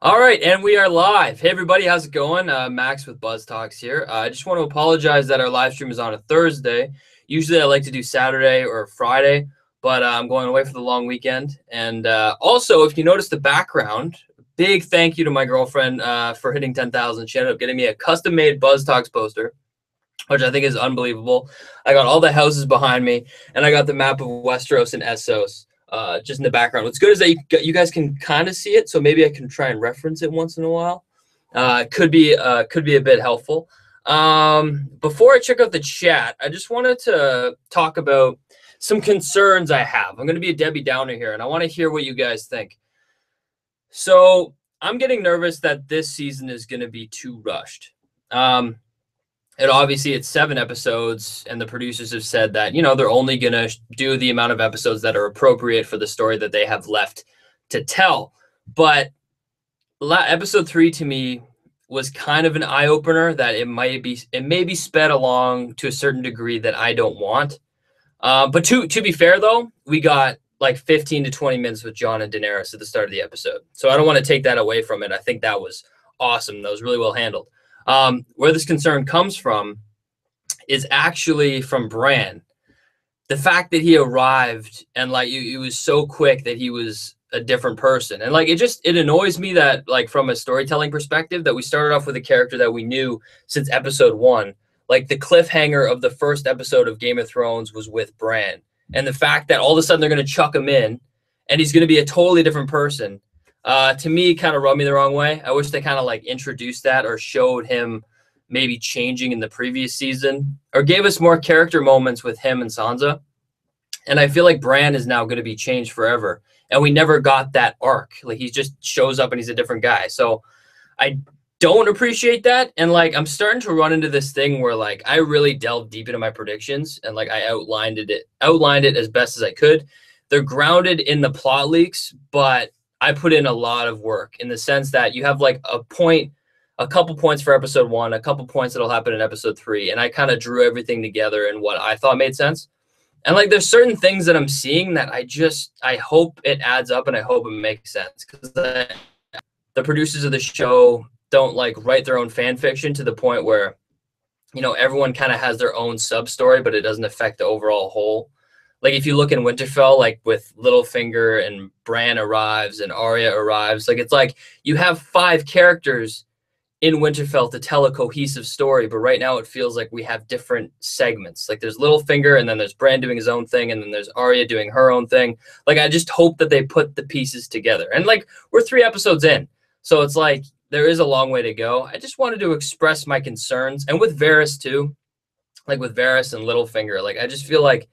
All right, and we are live. Hey, everybody, how's it going? Max with BuzzTox here. I just want to apologize that our live stream is on a Thursday. Usually I like to do Saturday or Friday, but I'm going away for the long weekend. And also, if you notice the background, big thank you to my girlfriend for hitting 10,000. She ended up getting me a custom-made BuzzTox poster, which I think is unbelievable. I got all the houses behind me, and I got the map of Westeros and Essos. Just in the background. What's good is that you guys can kind of see it, so maybe I can try and reference it once in a while. Could be a bit helpful. Before I check out the chat, I just wanted to talk about some concerns I have. I'm going to be a Debbie Downer here, and I want to hear what you guys think. So I'm getting nervous that this season is going to be too rushed. It's 7 episodes, and the producers have said that, they're only going to do the amount of episodes that are appropriate for the story that they have left to tell. But episode 3 to me was kind of an eye-opener that it may be sped along to a certain degree that I don't want. But to be fair, though, we got like 15 to 20 minutes with Jon and Daenerys at the start of the episode. So I don't want to take that away from it. I think that was awesome. That was really well handled. Where this concern comes from is actually from Bran. The fact that he arrived and it was so quick that he was a different person. And it annoys me that from a storytelling perspective that we started off with a character that we knew since episode 1. Like the cliffhanger of the first episode of Game of Thrones was with Bran. And the fact that all of a sudden they're going to chuck him in and he's going to be a totally different person. To me, kind of rubbed me the wrong way. I wish they kind of introduced that or showed him maybe changing in the previous season or gave us more character moments with him and Sansa. And I feel like Bran is now going to be changed forever. And we never got that arc. He just shows up and he's a different guy. So I don't appreciate that. And I'm starting to run into this thing where I really delved deep into my predictions and I outlined it as best as I could. They're grounded in the plot leaks, but I put in a lot of work in the sense that you have a couple points for episode 1, a couple points that'll happen in episode 3. And I kind of drew everything together in what I thought made sense. And there's certain things that I'm seeing that I hope it adds up and I hope it makes sense. Because the producers of the show don't write their own fan fiction to the point where, everyone kind of has their own sub story, but it doesn't affect the overall whole. If you look in Winterfell, with Littlefinger and Bran arrives and Arya arrives, it's you have 5 characters in Winterfell to tell a cohesive story, but right now it feels like we have different segments. There's Littlefinger, and then there's Bran doing his own thing, and then there's Arya doing her own thing. I just hope that they put the pieces together. And we're 3 episodes in, so it's there is a long way to go. I just wanted to express my concerns, and with Varys too, with Varys and Littlefinger, I just feel like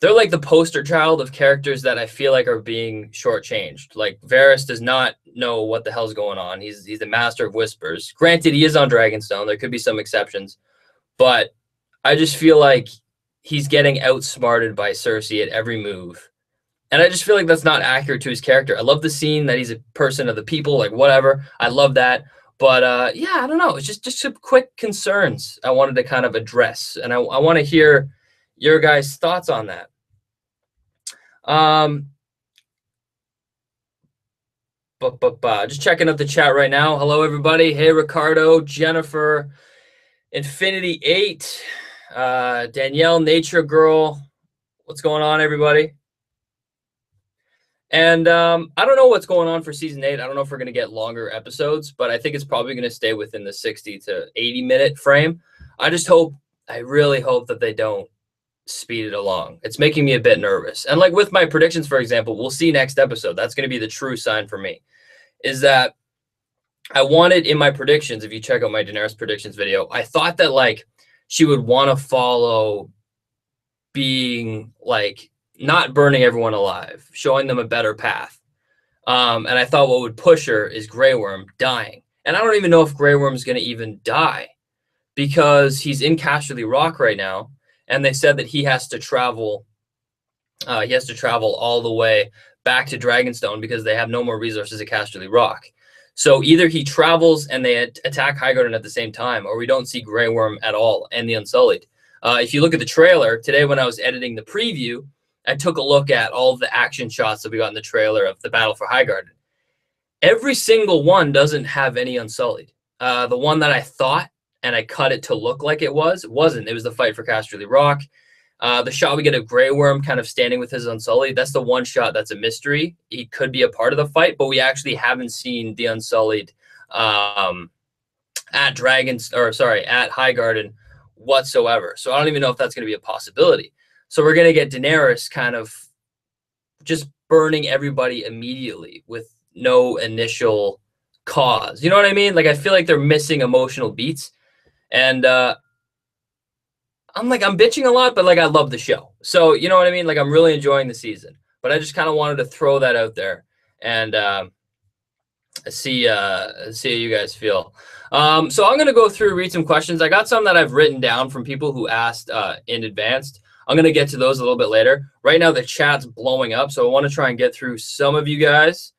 they're the poster child of characters that I feel are being shortchanged. Varys does not know what the hell's going on. He's the master of whispers. Granted, he is on Dragonstone. There could be some exceptions. But I just feel like he's getting outsmarted by Cersei at every move. And I just feel like that's not accurate to his character. I love the scene that he's a person of the people, whatever. I love that. But, yeah, I don't know. It's just some quick concerns I wanted to kind of address. And I want to hear your guys' thoughts on that. Just checking out the chat right now. Hello, everybody. Hey, Ricardo, Jennifer, Infinity 8, Danielle, Nature Girl. What's going on, everybody? And I don't know what's going on for season 8. I don't know if we're going to get longer episodes, but I think it's probably going to stay within the 60 to 80 minute frame. I really hope that they don't speed it along. It's making me a bit nervous. And with my predictions, for example, we'll see next episode. That's going to be the true sign for me, is that I wanted in my predictions, if you check out my Daenerys predictions video, I thought that she would want to follow being not burning everyone alive, showing them a better path. And I thought what would push her is Grey Worm dying. And I don't even know if Grey Worm is going to even die because he's in Casterly Rock right now. And they said that he has to travel all the way back to Dragonstone because they have no more resources at Casterly Rock. So either he travels and they attack Highgarden at the same time, or we don't see Grey Worm at all and the Unsullied. If you look at the trailer, today when I was editing the preview, I took a look at all of the action shots that we got in the trailer of the Battle for Highgarden. every single one doesn't have any Unsullied. The one that I thought, and I cut it to look like it wasn't. It was the fight for Casterly Rock. The shot we get of Grey Worm kind of standing with his Unsullied. That's the one shot that's a mystery. He could be a part of the fight, but we actually haven't seen the Unsullied at Highgarden whatsoever. So I don't even know if that's going to be a possibility. So we're going to get Daenerys kind of just burning everybody immediately with no initial cause. You know what I mean? Like, I feel like they're missing emotional beats. And I'm bitching a lot, but like, I love the show. So, you know what I mean? Like, I'm really enjoying the season, but I just kind of wanted to throw that out there and see how you guys feel. So I'm going to go through, read some questions. I got some that I've written down from people who asked in advance. I'm going to get to those a little bit later. Right now, the chat's blowing up, so I want to try and get through some of you guys.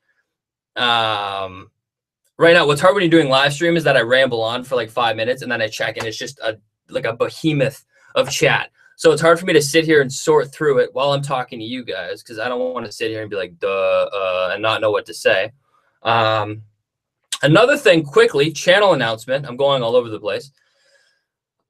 Right now, what's hard when you're doing live stream is that I ramble on for like 5 minutes, and then I check, and it's just like a behemoth of chat. So it's hard for me to sit here and sort through it while I'm talking to you guys, because I don't want to sit here and be like, duh, and not know what to say. Another thing, quickly, channel announcement. I'm going all over the place.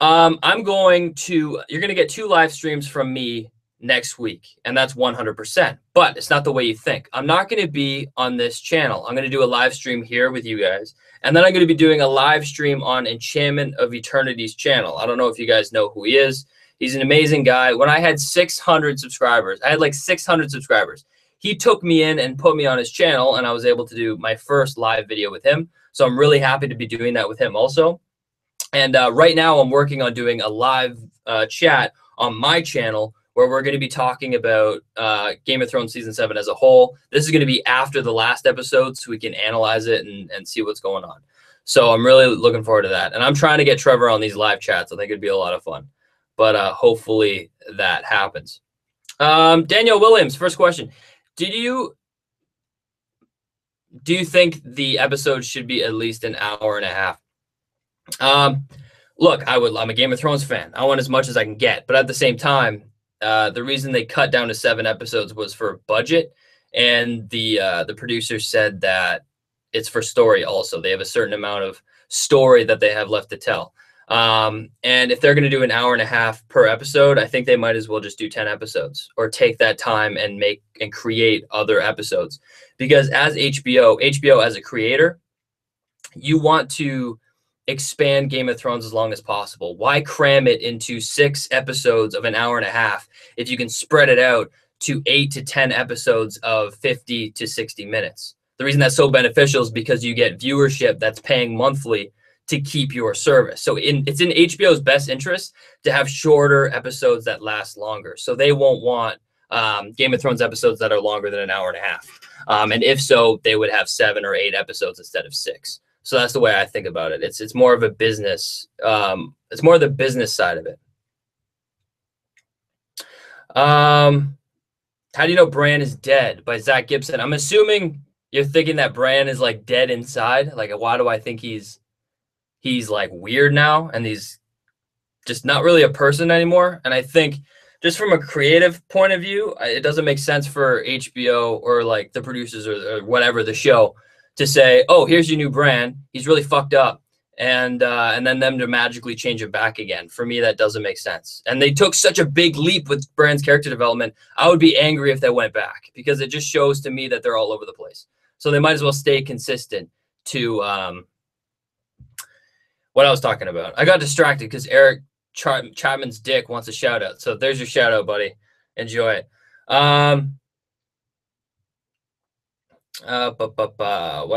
You're going to get 2 live streams from me next week, and that's 100%. But it's not the way you think. I'm not going to be on this channel. I'm going to do a live stream here with you guys, and then I'm going to be doing a live stream on Enchantment of Eternity's channel. I don't know if you guys know who he is. He's an amazing guy. When I had 600 subscribers, I had like 600 subscribers. He took me in and put me on his channel, and I was able to do my first live video with him. So I'm really happy to be doing that with him also. And right now I'm working on doing a live chat on my channel where we're going to be talking about Game of Thrones Season 7 as a whole. This is going to be after the last episode, so we can analyze it and see what's going on. So I'm really looking forward to that. And I'm trying to get Trevor on these live chats. I think it'd be a lot of fun. But hopefully that happens. Daniel Williams, first question. Do you think the episode should be at least an hour and a half? Look, I'm a Game of Thrones fan. I want as much as I can get, but at the same time, the reason they cut down to 7 episodes was for budget, and the producers said that it's for story also. They have a certain amount of story that they have left to tell. And if they're going to do an hour and a half per episode, I think they might as well just do 10 episodes or take that time and make and create other episodes. Because as HBO as a creator, you want to expand Game of Thrones as long as possible. Why cram it into 6 episodes of an hour and a half if you can spread it out to 8 to 10 episodes of 50 to 60 minutes? The reason that's so beneficial is because you get viewership that's paying monthly to keep your service. So it's in HBO's best interest to have shorter episodes that last longer. So they won't want Game of Thrones episodes that are longer than an hour and a half. And if so, they would have 7 or 8 episodes instead of 6. So that's the way I think about it. It's more of a business. It's more the business side of it. How do you know Bran is dead? By Zach Gibson. I'm assuming you're thinking that Bran is like dead inside. Like, why do I think he's like weird now and he's just not really a person anymore? And I think just from a creative point of view, it doesn't make sense for HBO or like the producers or whatever, the show, to say, oh, here's your new Bran. He's really fucked up. And then them to magically change it back again. For me, that doesn't make sense. And they took such a big leap with Bran's character development. I would be angry if they went back because it just shows to me that they're all over the place. So they might as well stay consistent to what I was talking about. I got distracted because Eric Chapman's dick wants a shout out. So there's your shout out, buddy. Enjoy it. What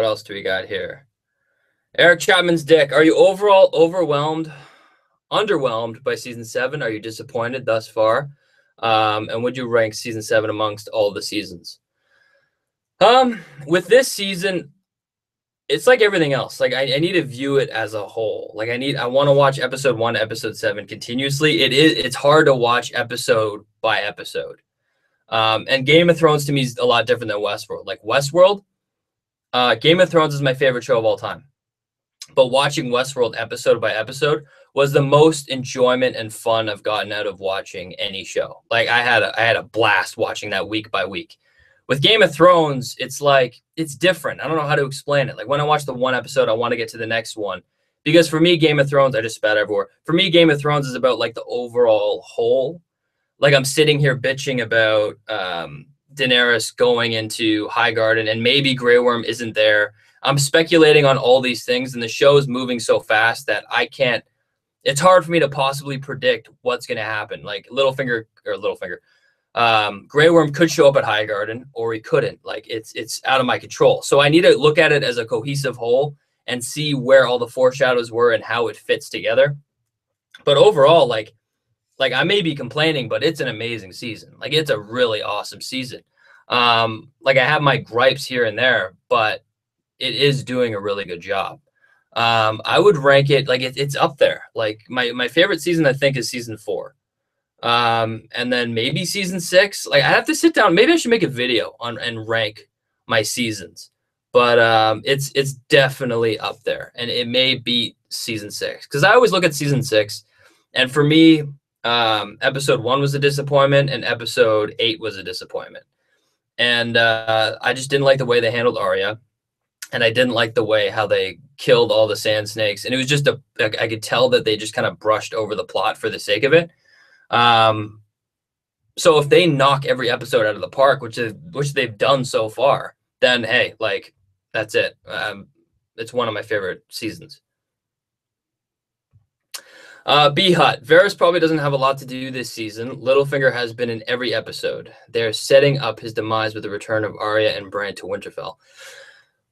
else do we got here? Eric Chapman's dick. Are you overall underwhelmed by season 7? Are you disappointed thus far? And would you rank season 7 amongst all the seasons? With this season, it's like everything else. Like I need to view it as a whole. Like I want to watch episode 1 to episode 7 continuously. It's hard to watch episode by episode. And Game of Thrones to me is a lot different than Westworld. Like Westworld, Game of Thrones is my favorite show of all time. But watching Westworld episode by episode was the most enjoyment and fun I've gotten out of watching any show. Like I had a blast watching that week by week. With Game of Thrones, it's like, it's different. I don't know how to explain it. Like when I watch the one episode, I want to get to the next one. Because for me, Game of Thrones, I just spat everywhere. For me, Game of Thrones is about like the overall whole. Like I'm sitting here bitching about Daenerys going into Highgarden and maybe Grey Worm isn't there. I'm speculating on all these things, and the show is moving so fast that I can't. It's hard for me to possibly predict what's going to happen. Like Littlefinger, Grey Worm could show up at Highgarden, or he couldn't. Like it's out of my control. So I need to look at it as a cohesive whole and see where all the foreshadows were and how it fits together. But overall, like I may be complaining, but it's an amazing season. Like it's a really awesome season. Like I have my gripes here and there, but it is doing a really good job. I would rank it like it's up there. Like my favorite season, I think, is season 4. And then maybe season 6. Like I have to sit down. Maybe I should make a video on and rank my seasons. But it's definitely up there, and it may beat season 6 because I always look at season 6, and for me, episode 1 was a disappointment, and episode 8 was a disappointment. And I just didn't like the way they handled Arya, and I didn't like the way how they killed all the sand snakes. And it was just I could tell that they just kind of brushed over the plot for the sake of it. So if they knock every episode out of the park, which they've done so far, then hey, like that's it. It's one of my favorite seasons. B Hut. Varys probably doesn't have a lot to do this season. Littlefinger has been in every episode. They're setting up his demise with the return of Arya and Bran to Winterfell.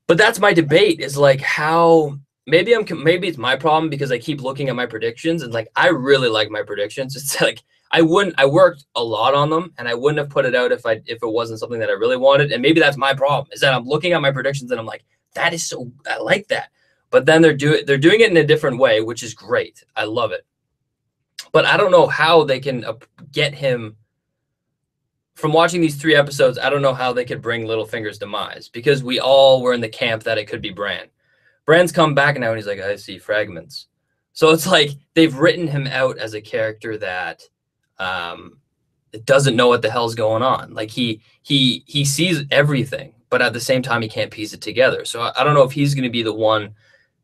But that's my debate, is like how maybe it's my problem because I keep looking at my predictions, and like I really like my predictions. It's like I worked a lot on them, and I wouldn't have put it out if it wasn't something that I really wanted. And maybe that's my problem, is that I'm looking at my predictions and I'm like, that is so, I like that. But then they're doing it in a different way, which is great. I love it. But I don't know how they can get him. From watching these 3 episodes, I don't know how they could bring Littlefinger's demise, because we all were in the camp that it could be Bran. Bran's come back now and he's like, I see fragments. So it's like they've written him out as a character that doesn't know what the hell's going on. Like he sees everything, but at the same time he can't piece it together. So I don't know if he's going to be the one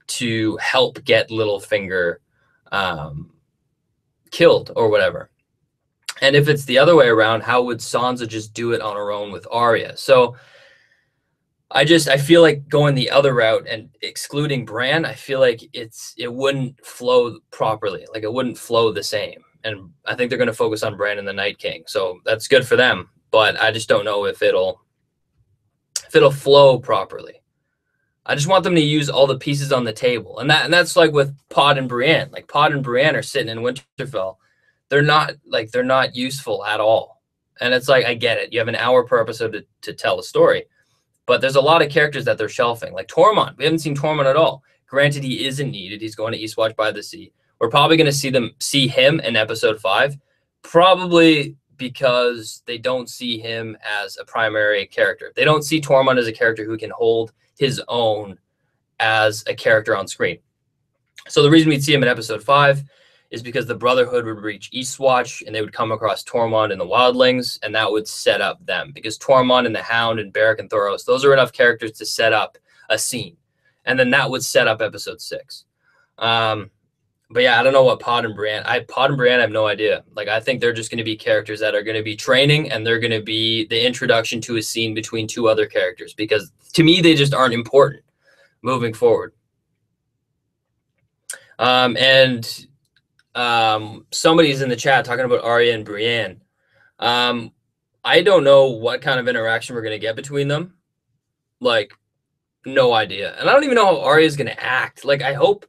to help get Littlefinger killed or whatever. And if it's the other way around, how would Sansa just do it on her own with Arya? So I feel like going the other route and excluding Bran, I feel like it wouldn't flow properly. Like it wouldn't flow the same. And I think they're going to focus on Bran and the Night King. So that's good for them, but I just don't know if it'll flow properly. I just want them to use all the pieces on the table. And that's like with Pod and Brienne. Like Pod and Brienne are sitting in Winterfell. They're not useful at all. And it's like, I get it. You have an hour per episode to tell a story. But there's a lot of characters that they're shelving. Like Tormund. We haven't seen Tormund at all. Granted, he isn't needed. He's going to Eastwatch by the Sea. We're probably going to see him in episode 5. Probably because they don't see him as a primary character. They don't see Tormund as a character who can hold his own as a character on screen. So the reason we'd see him in episode 5 is because the Brotherhood would reach Eastwatch and they would come across Tormund and the Wildlings, and that would set up them. Because Tormund and the Hound and Beric and Thoros, those are enough characters to set up a scene. And then that would set up episode 6. But yeah, I don't know what Pod and Brienne, I have no idea. Like, I think they're just going to be characters that are going to be training, and they're going to be the introduction to a scene between 2 other characters, because to me, they just aren't important moving forward. Somebody's in the chat talking about Arya and Brienne. I don't know what kind of interaction we're going to get between them. Like, no idea. And I don't even know how Arya is going to act. Like, I hope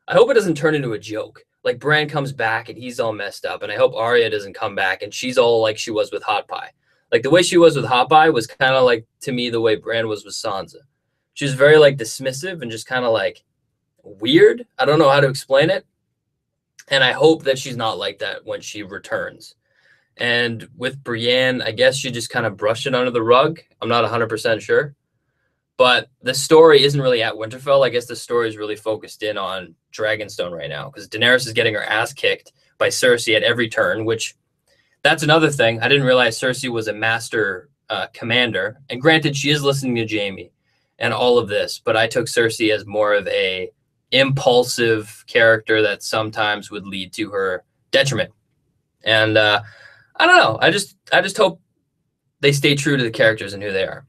it doesn't turn into a joke. Like, Bran comes back and he's all messed up, and I hope Arya doesn't come back and she's all like she was with Hot Pie. Like, the way she was with Hot Pie was kind of like, to me, the way Bran was with Sansa. She was very, like, dismissive and just kind of, like, weird. I don't know how to explain it. And I hope that she's not like that when she returns. And with Brienne, I guess she just kind of brushed it under the rug. I'm not 100% sure. But the story isn't really at Winterfell. I guess the story is really focused in on Dragonstone right now, because Daenerys is getting her ass kicked by Cersei at every turn, which that's another thing. I didn't realize Cersei was a master commander. And granted, she is listening to Jaime and all of this, but I took Cersei as more of a impulsive character that sometimes would lead to her detriment. And I don't know. I just hope they stay true to the characters and who they are.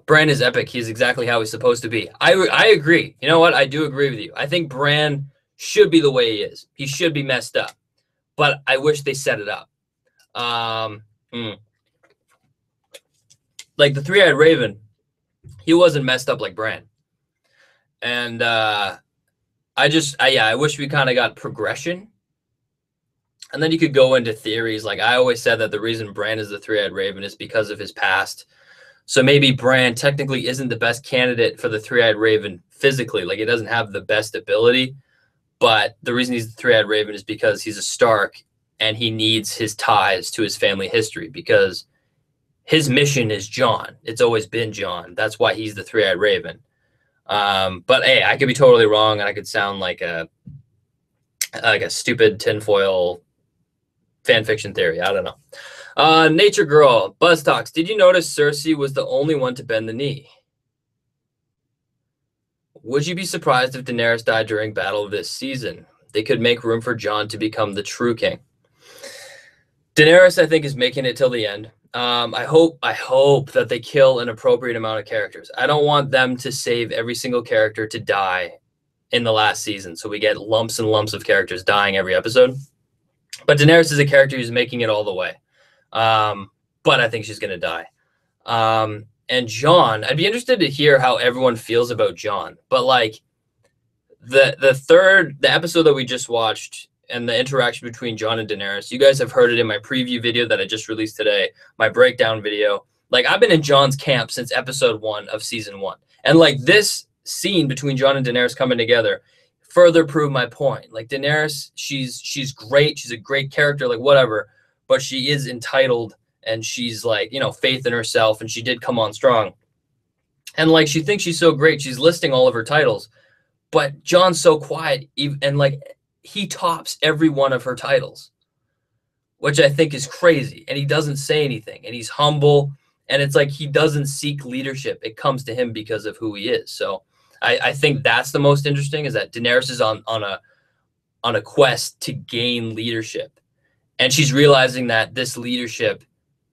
Bran is epic. He's exactly how he's supposed to be. I agree. You know what? I do agree with you. I think Bran should be the way he is. He should be messed up. But I wish they set it up. Like the Three-Eyed Raven, he wasn't messed up like Bran. And I wish we kind of got progression. And then you could go into theories. Like I always said that the reason Bran is the Three-Eyed Raven is because of his past. So maybe Bran technically isn't the best candidate for the Three-Eyed Raven physically. Like he doesn't have the best ability. But the reason he's the Three-Eyed Raven is because he's a Stark and he needs his ties to his family history because his mission is Jon. It's always been Jon. That's why he's the Three-Eyed Raven. But hey, I could be totally wrong and I could sound like a stupid tinfoil fan fiction theory. I don't know. Nature Girl, BuzzTox. Did you notice Cersei was the only one to bend the knee? Would you be surprised if Daenerys died during battle this season? They could make room for Jon to become the true king. Daenerys, I think, is making it till the end. I hope that they kill an appropriate amount of characters. I don't want them to save every single character to die in the last season. So we get lumps and lumps of characters dying every episode. But Daenerys is a character who's making it all the way. But I think she's going to die. And Jon, I'd be interested to hear how everyone feels about Jon. But like the episode that we just watched and the interaction between Jon and Daenerys, you guys have heard it in my preview video that I just released today, my breakdown video. Like I've been in Jon's camp since episode 1 of season 1. And like this scene between Jon and Daenerys coming together further proved my point. Like Daenerys, she's great. She's a great character, like whatever, but she is entitled and she's like, you know, faith in herself. And she did come on strong. And like, she thinks she's so great. She's listing all of her titles, but Jon's so quiet. And like, he tops every one of her titles, which I think is crazy. And he doesn't say anything and he's humble. And it's like, he doesn't seek leadership. It comes to him because of who he is. So I think that's the most interesting, is that Daenerys is on a quest to gain leadership. And she's realizing that this leadership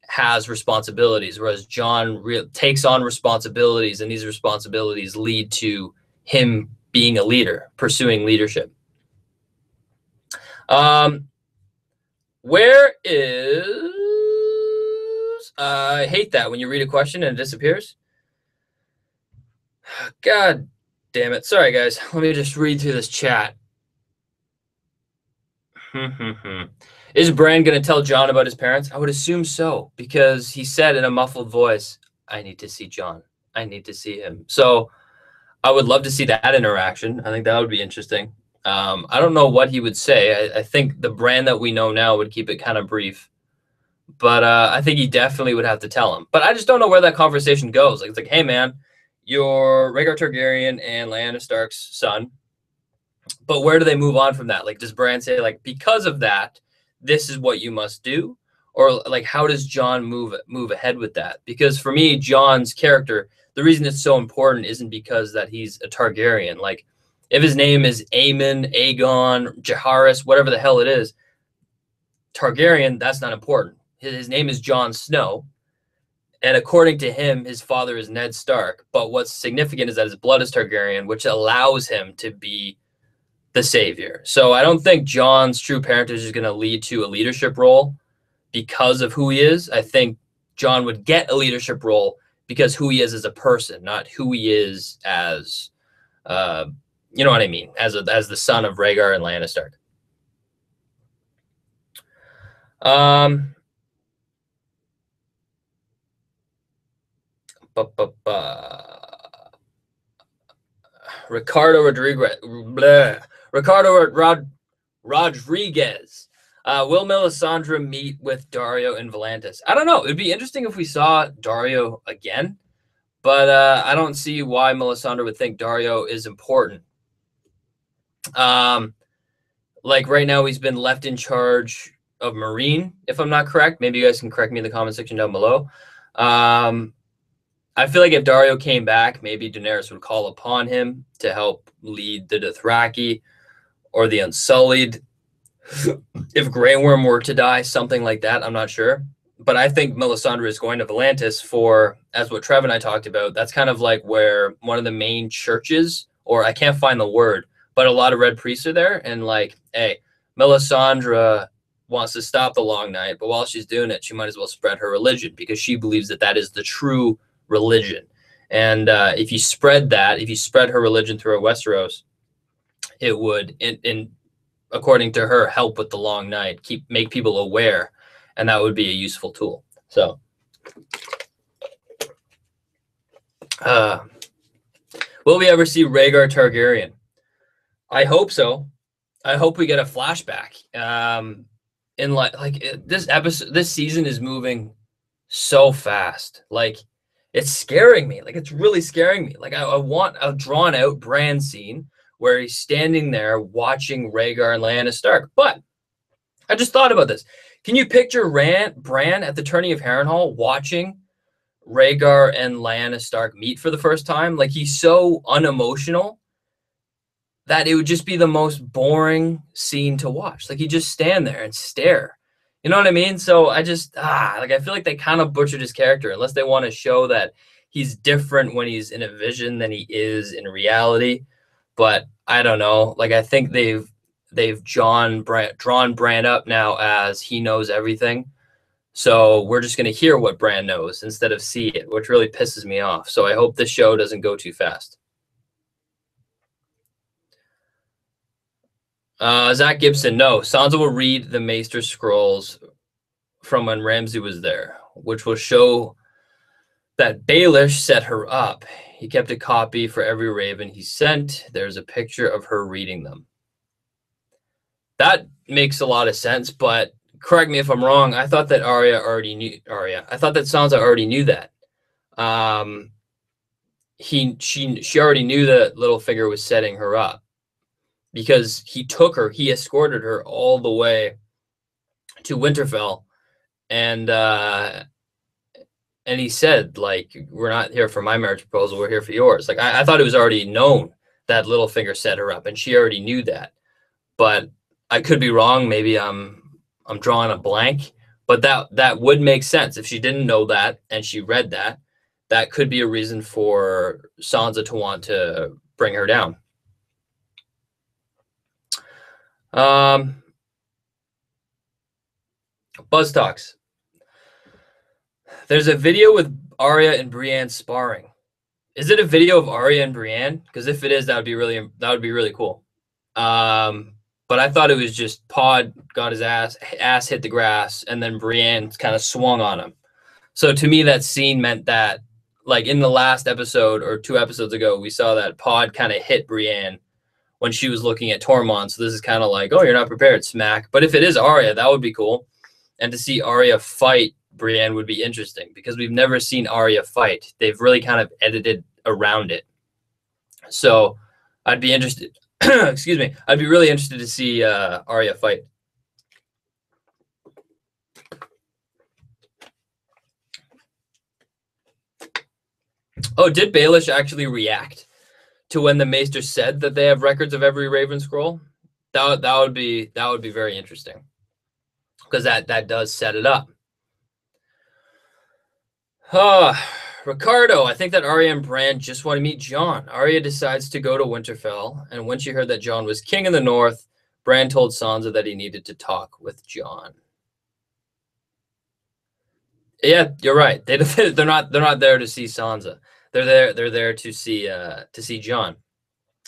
has responsibilities, whereas Jon takes on responsibilities, and these responsibilities lead to him being a leader, pursuing leadership. Where is... I hate that when you read a question and it disappears. God damn it. Sorry, guys. Let me just read through this chat. Is Bran going to tell Jon about his parents? I would assume so, because he said in a muffled voice, I need to see Jon. I need to see him. So I would love to see that interaction. I think that would be interesting. I don't know what he would say. I think the Bran that we know now would keep it kind of brief. But I think he definitely would have to tell him. But I just don't know where that conversation goes. Like, it's like, hey, man, you're Rhaegar Targaryen and Lyanna Stark's son. But where do they move on from that? Like, does Bran say, like, because of that, this is what you must do? Or, like, how does Jon move ahead with that? Because for me, Jon's character, the reason it's so important isn't because that he's a Targaryen. Like, if his name is Aemon, Aegon, Jaehaerys, whatever the hell it is, Targaryen, that's not important. His name is Jon Snow. And according to him, his father is Ned Stark. But what's significant is that his blood is Targaryen, which allows him to be the savior. So I don't think Jon's true parentage is going to lead to a leadership role because of who he is. I think Jon would get a leadership role because who he is as a person, not who he is as, you know what I mean, as the son of Rhaegar and Lyanna Stark. Ricardo Rodriguez. Rodriguez. Will Melisandre meet with Daario and Volantis? I don't know. It'd be interesting if we saw Daario again, but I don't see why Melisandre would think Daario is important. like right now he's been left in charge of Marine, if I'm not correct. Maybe you guys can correct me in the comment section down below. I feel like if Daario came back, maybe Daenerys would call upon him to help lead the Dothraki or the Unsullied. If Grey Worm were to die, something like that, I'm not sure. But I think Melisandre is going to Volantis for, as what Trev and I talked about, that's kind of like where one of the main churches, or I can't find the word, but a lot of red priests are there. And like, hey, Melisandre wants to stop the Long Night, but while she's doing it, she might as well spread her religion because she believes that that is the true religion. And if you spread that, if you spread her religion through Westeros, it would, according to her, help with the Long Night, make people aware, and that would be a useful tool. So, will we ever see Rhaegar Targaryen? I hope so. I hope we get a flashback. In this episode, this season is moving so fast. Like, it's scaring me. Like, it's really scaring me. Like, I want a drawn out Bran scene where he's standing there watching Rhaegar and Lyanna Stark. But I just thought about this. Can you picture Bran at the tourney of Harrenhal watching Rhaegar and Lyanna Stark meet for the first time? Like, he's so unemotional that it would just be the most boring scene to watch. Like, he'd just stand there and stare. You know what I mean? So I just, I feel like they kind of butchered his character, unless they want to show that he's different when he's in a vision than he is in reality. But I don't know. Like, I think they've drawn Bran up now as he knows everything. So we're just going to hear what Bran knows instead of see it, which really pisses me off. So I hope this show doesn't go too fast. Zach Gibson, no. Sansa will read the Maester Scrolls from when Ramsay was there, which will show that Baelish set her up. He kept a copy for every raven he sent. There's a picture of her reading them. That makes a lot of sense, but correct me if I'm wrong. I thought that Arya already knew Arya. I thought that Sansa already knew that. She already knew that Littlefinger was setting her up, because he escorted her all the way to Winterfell, and he said, like, we're not here for my marriage proposal, we're here for yours. Like, I thought it was already known that Littlefinger set her up, and she already knew that. But I could be wrong. Maybe I'm drawing a blank, but that would make sense. If she didn't know that and she read that, that could be a reason for Sansa to want to bring her down. BuzzTox. There's a video with Arya and Brienne sparring. Is it a video of Arya and Brienne? Because if it is, that would be really cool. But I thought it was just Pod got his ass hit the grass, and then Brienne kind of swung on him. So to me, that scene meant that, like, in the last episode or 2 episodes ago, we saw that Pod kind of hit Brienne when she was looking at Tormund. So this is kind of like, oh, you're not prepared, smack. But if it is Arya, that would be cool. And to see Arya fight Brienne would be interesting, because we've never seen Arya fight. They've really kind of edited around it. So I'd be interested. Excuse me. I'd be really interested to see Arya fight. Oh, did Baelish actually react to when the Maester said that they have records of every Raven scroll? That would be very interesting, because that does set it up. Ricardo, I think that Arya and Bran just want to meet Jon. Arya decides to go to Winterfell, and when she heard that Jon was king in the north, Bran told Sansa that he needed to talk with Jon. Yeah, you're right. They're not there to see Sansa. They're there to see Jon.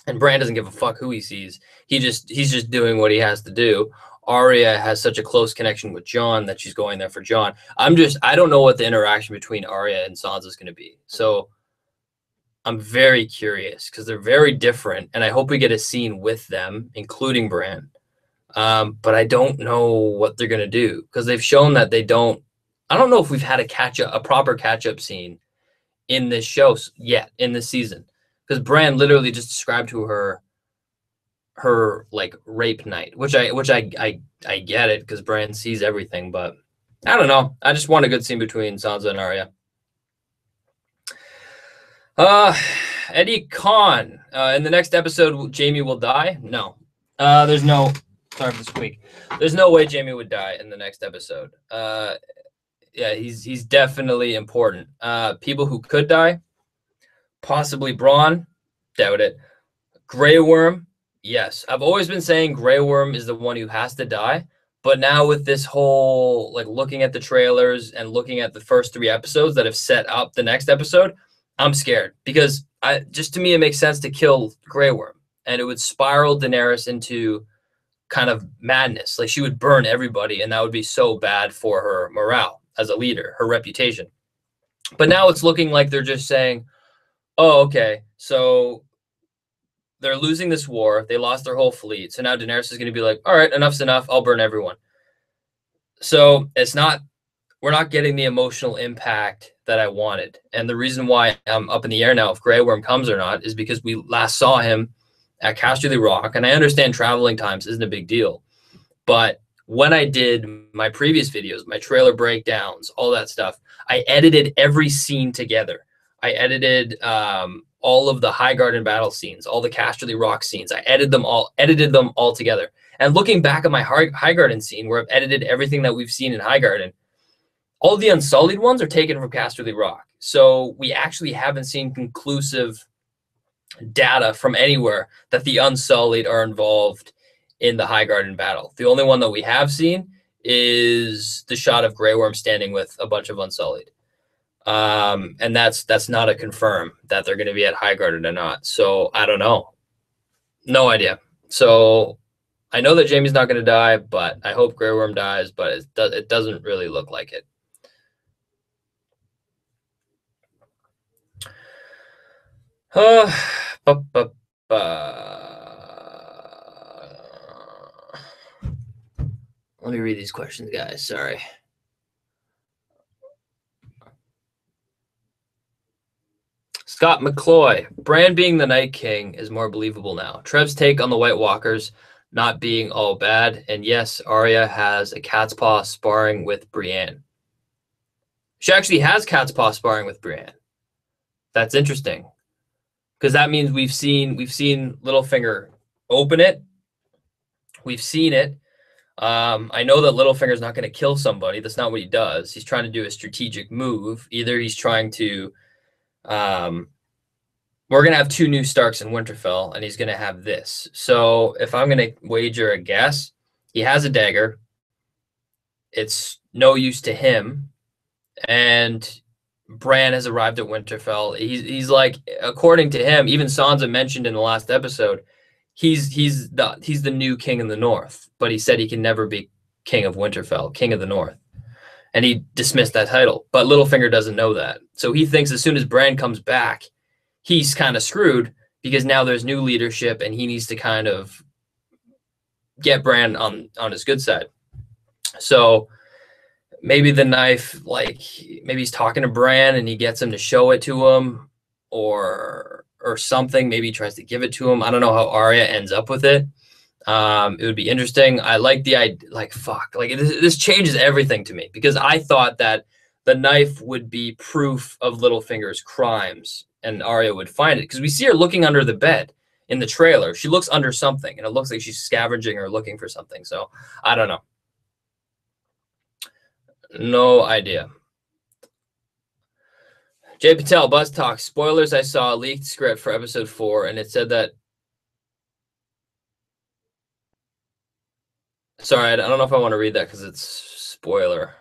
And Bran doesn't give a fuck who he sees. He's just doing what he has to do. Arya has such a close connection with Jon that she's going there for Jon. I don't know what the interaction between Arya and Sansa is going to be. So I'm very curious, because they're very different, and I hope we get a scene with them, including Bran. But I don't know what they're going to do, because they've shown that they don't. I don't know if we've had a proper catch-up scene in this show yet, in this season, because Bran literally just described to her her like rape night, which I get it because Bran sees everything, but I don't know. I just want a good scene between Sansa and Arya. Eddie Khan. In the next episode, Jaime will die. No, there's no. Sorry for the squeak. There's no way Jaime would die in the next episode. Yeah, he's definitely important. People who could die, possibly Bronn. Doubt it. Grey Worm. Yes, I've always been saying Grey Worm is the one who has to die. But now with this whole, like, looking at the trailers and looking at the first 3 episodes that have set up the next episode, I'm scared because to me, it makes sense to kill Grey Worm, and it would spiral Daenerys into kind of madness. Like, she would burn everybody, and that would be so bad for her morale as a leader, her reputation. But now it's looking like they're just saying, oh, okay, so they're losing this war. They lost their whole fleet. So now Daenerys is going to be like, all right, enough's enough. I'll burn everyone. So we're not getting the emotional impact that I wanted. And the reason why I'm up in the air now if Grey Worm comes or not is because we last saw him at Casterly Rock. And I understand traveling times isn't a big deal. But when I did my previous videos, my trailer breakdowns, all that stuff, I edited every scene together. I edited all of the Highgarden battle scenes, all the Casterly Rock scenes. I edited them all together. And looking back at my Highgarden scene, where I've edited everything that we've seen in Highgarden, all the Unsullied ones are taken from Casterly Rock. So we actually haven't seen conclusive data from anywhere that the Unsullied are involved in the Highgarden battle. The only one that we have seen is the shot of Grey Worm standing with a bunch of Unsullied. And that's not a confirm that they're going to be at Highgarden or not. So I don't know. No idea. So I know that Jaime's not going to die, but I hope Grey Worm dies, but it doesn't really look like it. Let me read these questions, guys. Sorry. Scott McCloy. Bran being the Night King is more believable now. Trev's take on the White Walkers not being all bad. And yes, Arya has a cat's paw sparring with Brienne. She actually has cat's paw sparring with Brienne. That's interesting. Because that means we've seen Littlefinger open it. We've seen it. I know that Littlefinger's not going to kill somebody. That's not what he does. He's trying to do a strategic move. Either he's trying to... we're going to have 2 new Starks in Winterfell, and he's going to have this. So if I'm going to wager a guess, he has a dagger. It's no use to him. And Bran has arrived at Winterfell. He's like, according to him, even Sansa mentioned in the last episode, he's the new king in the North, but he said he can never be king of Winterfell, king of the North. And he dismissed that title. But Littlefinger doesn't know that. So he thinks as soon as Bran comes back, he's kind of screwed because now there's new leadership and he needs to kind of get Bran on his good side. So maybe the knife, like maybe he's talking to Bran and he gets him to show it to him or something. Maybe he tries to give it to him. I don't know how Arya ends up with it. It would be interesting. I like the idea, like, fuck, like this changes everything to me because I thought that the knife would be proof of Littlefinger's crimes and Arya would find it because we see her looking under the bed in the trailer. She looks under something and it looks like she's scavenging or looking for something. So I don't know. No idea. Jay Patel, BuzzTox. Spoilers, I saw a leaked script for episode 4 and it said that... Sorry, I don't know if I want to read that because it's spoiler.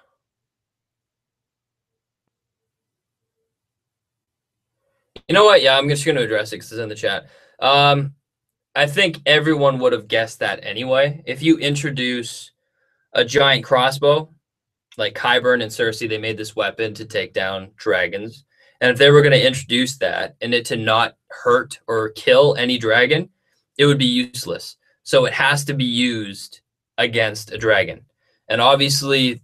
You know what? Yeah, I'm just going to address it because it's in the chat. I think everyone would have guessed that anyway. If you introduce a giant crossbow, like Qyburn and Cersei, they made this weapon to take down dragons. And if they were going to introduce that and it to not hurt or kill any dragon, it would be useless. So it has to be used against a dragon. And obviously,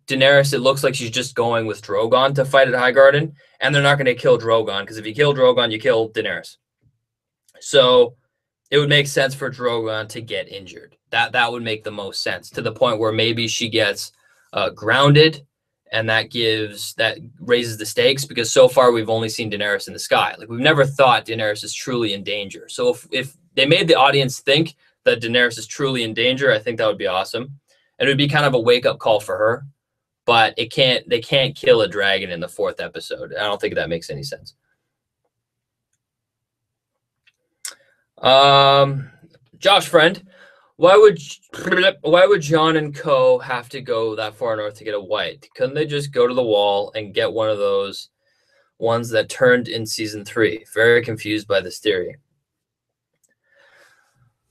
Daenerys, it looks like she's just going with Drogon to fight at Highgarden. And they're not going to kill Drogon because if you kill Drogon, you kill Daenerys. So it would make sense for Drogon to get injured. That would make the most sense, to the point where maybe she gets grounded, and that raises the stakes, because so far we've only seen Daenerys in the sky. Like, we've never thought Daenerys is truly in danger. So if they made the audience think that Daenerys is truly in danger, I think that would be awesome. And it would be kind of a wake-up call for her. But they can't kill a dragon in the 4th episode. I don't think that makes any sense. Josh friend, why would Jon and co have to go that far north to get a white? Couldn't they just go to the wall and get one of those ones that turned in season 3? Very confused by this theory.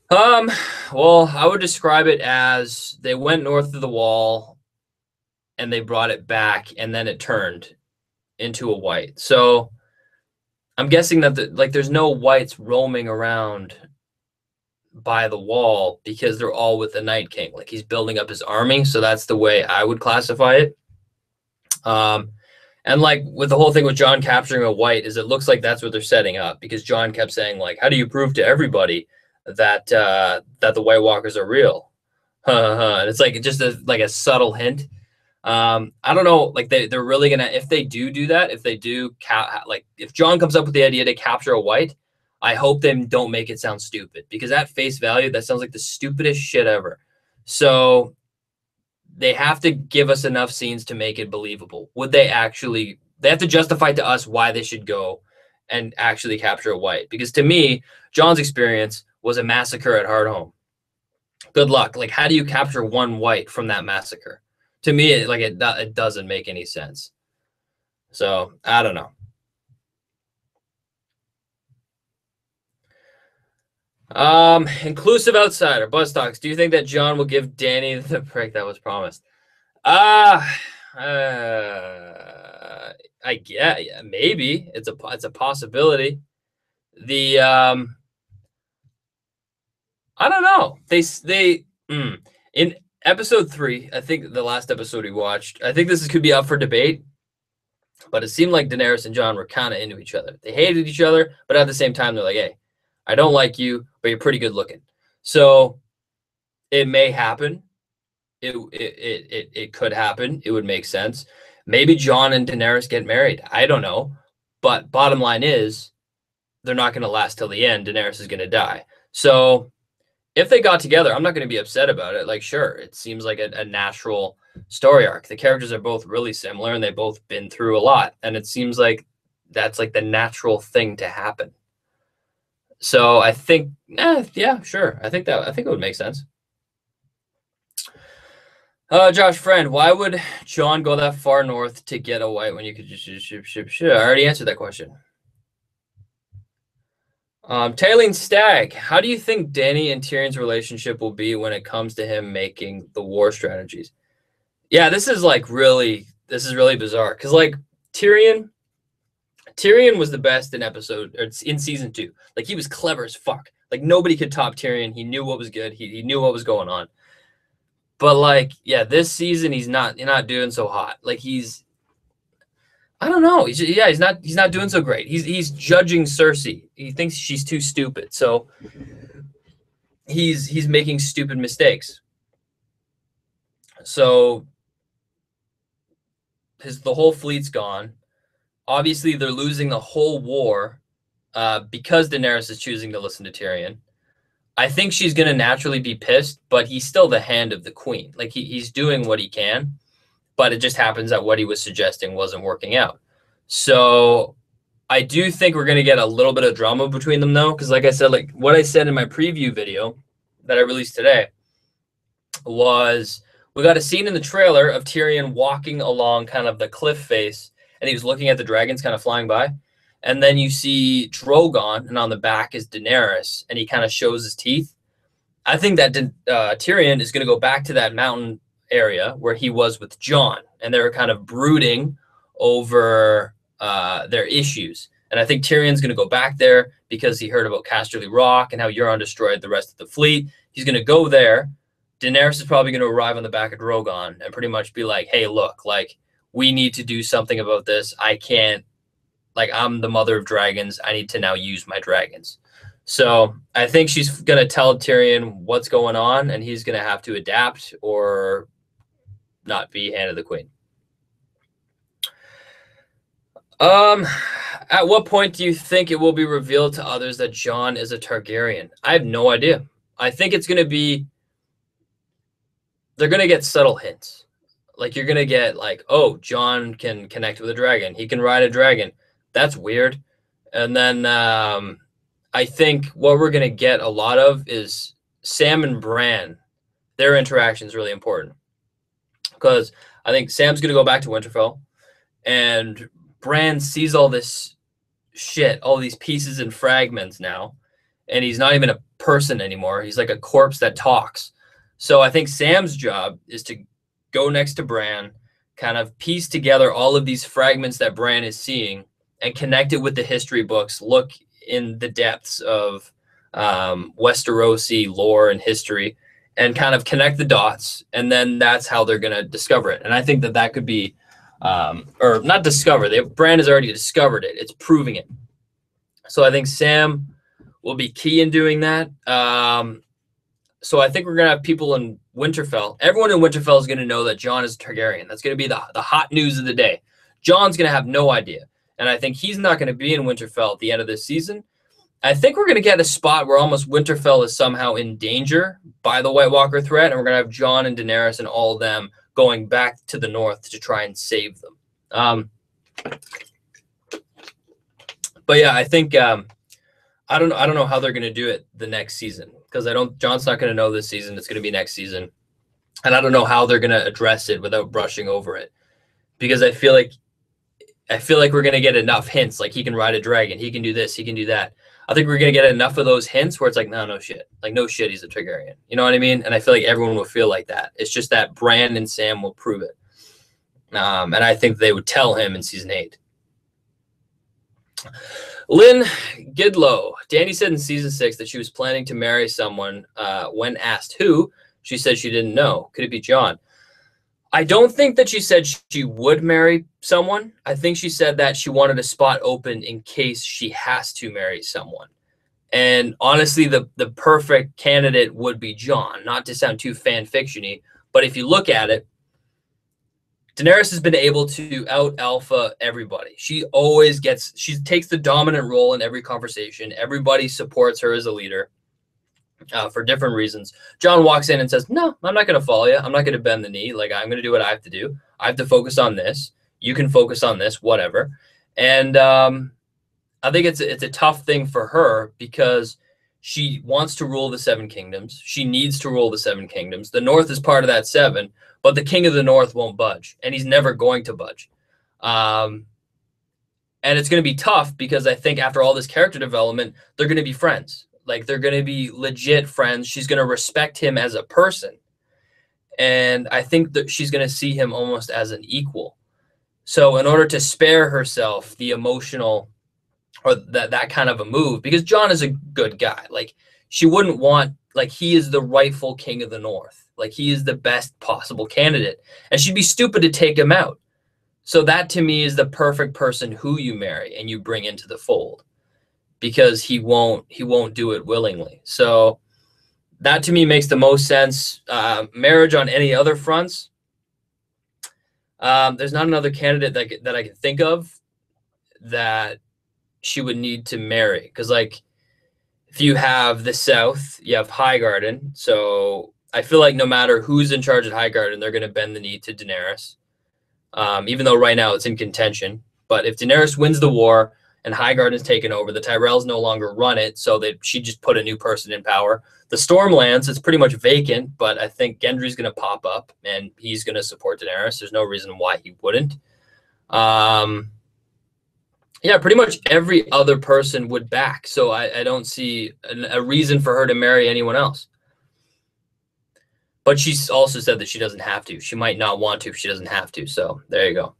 Well, I would describe it as they went north of the wall and they brought it back, and then it turned into a white. So I'm guessing that there's no whites roaming around by the wall, because they're all with the Night King. Like, he's building up his army. So that's the way I would classify it. And like with the whole thing with Jon capturing a white, is it looks like that's what they're setting up, because Jon kept saying, like, how do you prove to everybody that that the White Walkers are real? And it's like just a subtle hint. I don't know, like they're really gonna, if they do that, if they do like if Jon comes up with the idea to capture a white, I hope they don't make it sound stupid, because at face value that sounds like the stupidest shit ever. So they have to give us enough scenes to make it believable. Would they actually, they have to justify to us why they should go and actually capture a white, because to me, Jon's experience was a massacre at Hardhome. Good luck. Like, how do you capture one white from that massacre? To me, it doesn't make any sense. So I don't know. Inclusive outsider, BuzzTox, do you think that Jon will give Dany the break that was promised? Yeah, maybe it's a possibility. I don't know. In episode 3, I think the last episode we watched, I think this could be up for debate, but it seemed like Daenerys and Jon were kind of into each other. They hated each other, but at the same time, they're like, hey, I don't like you, but you're pretty good looking. So it may happen. It could happen. It would make sense. Maybe Jon and Daenerys get married. I don't know. But bottom line is, they're not going to last till the end. Daenerys is going to die. So if they got together, I'm not going to be upset about it. Like, sure, it seems like a natural story arc. The characters are both really similar, and they've both been through a lot. And it seems like that's like the natural thing to happen. So I think, yeah, sure. I think it would make sense. Josh friend, why would Jon go that far north to get a white when you could just ship? I already answered that question. Tailing Stag, how do you think Dany and Tyrion's relationship will be when it comes to him making the war strategies? Yeah, this is really bizarre, because like Tyrion was the best in season 2. Like, he was clever as fuck. Like, nobody could top Tyrion. He knew what was good. He knew what was going on. But like, yeah, this season he's not doing so hot. Like, I don't know. He's not doing so great. He's judging Cersei. He thinks she's too stupid. So he's making stupid mistakes. So the whole fleet's gone. Obviously, they're losing the whole war because Daenerys is choosing to listen to Tyrion. I think she's going to naturally be pissed, but he's still the hand of the queen. Like, he's doing what he can, but it just happens that what he was suggesting wasn't working out. So I do think we're going to get a little bit of drama between them, though, because like I said, like what I said in my preview video that I released today was, we got a scene in the trailer of Tyrion walking along kind of the cliff face, and he was looking at the dragons kind of flying by. And then you see Drogon, and on the back is Daenerys, and he kind of shows his teeth. I think that Tyrion is going to go back to that mountain area where he was with Jon, and they were kind of brooding over their issues. And I think Tyrion's going to go back there because he heard about Casterly Rock and how Euron destroyed the rest of the fleet. He's going to go there. Daenerys is probably going to arrive on the back of Drogon and pretty much be like, hey, look, like, we need to do something about this. I can't, like, I'm the mother of dragons. I need to now use my dragons. So I think she's going to tell Tyrion what's going on, and he's going to have to adapt or not be Hand of the Queen. At what point do you think it will be revealed to others that Jon is a Targaryen? I have no idea. I think it's going to be, they're going to get subtle hints. Like, you're going to get like, oh, Jon can connect with a dragon. He can ride a dragon. That's weird. And then I think what we're going to get a lot of is Sam and Bran. Their interaction is really important. Because I think Sam's going to go back to Winterfell. And Bran sees all this shit, all these pieces and fragments now. And he's not even a person anymore. He's like a corpse that talks. So I think Sam's job is to go next to Bran, kind of piece together all of these fragments that Bran is seeing and connect it with the history books, look in the depths of Westerosi lore and history, and kind of connect the dots. And then that's how they're going to discover it. And I think that that could be, or not discover, Bran has already discovered it. It's proving it. So I think Sam will be key in doing that. So I think we're going to have people in Winterfell. Everyone in Winterfell is going to know that Jon is a Targaryen. That's going to be the hot news of the day. Jon's going to have no idea. And I think he's not going to be in Winterfell at the end of this season. I think we're going to get a spot where almost Winterfell is somehow in danger by the White Walker threat. And we're going to have Jon and Daenerys and all of them going back to the north to try and save them. But yeah, I think I don't know how they're going to do it the next season, because Jon's not going to know this season. It's going to be next season. And I don't know how they're going to address it without brushing over it, because I feel like we're going to get enough hints. Like, he can ride a dragon. He can do this. He can do that. I think we're going to get enough of those hints where it's like, no shit. Like, no shit, he's a Targaryen. You know what I mean? And I feel like everyone will feel like that. It's just that Bran and Sam will prove it. And I think they would tell him in season 8. Lynn Gidlow. Dany said in season 6 that she was planning to marry someone. When asked who, she said she didn't know. Could it be Jon? I don't think that she said she would marry someone. I think she said that she wanted a spot open in case she has to marry someone. And honestly, the perfect candidate would be Jon. Not to sound too fan fiction-y, but if you look at it, Daenerys has been able to out-alpha everybody. She takes the dominant role in every conversation. Everybody supports her as a leader for different reasons. Jon walks in and says, no, I'm not going to follow you. I'm not going to bend the knee. Like, I'm going to do what I have to do. I have to focus on this. You can focus on this, whatever. And I think it's a tough thing for her, because she wants to rule the 7 kingdoms. She needs to rule the 7 kingdoms. The North is part of that 7. But the king of the North won't budge, and he's never going to budge. And it's going to be tough, because I think after all this character development, they're going to be friends. Like, they're going to be legit friends. She's going to respect him as a person. And I think that she's going to see him almost as an equal. So in order to spare herself the emotional or that kind of a move, because Jon is a good guy. Like, she wouldn't want, like, he is the rightful king of the North. Like, he is the best possible candidate, and she'd be stupid to take him out. So that, to me, is the perfect person who you marry and you bring into the fold, because he won't do it willingly. So that, to me, makes the most sense. Marriage on any other fronts, there's not another candidate that I can think of that she would need to marry. Because, like, if you have the South, you have Highgarden. So I feel like no matter who's in charge at Highgarden, they're going to bend the knee to Daenerys, even though right now it's in contention. But if Daenerys wins the war and Highgarden's taken over, the Tyrells no longer run it, so she just put a new person in power. The Stormlands, it's pretty much vacant, but I think Gendry's going to pop up, and he's going to support Daenerys. There's no reason why he wouldn't. Yeah, pretty much every other person would back, so I don't see a reason for her to marry anyone else. But she's also said that she doesn't have to. She might not want to if she doesn't have to. So there you go.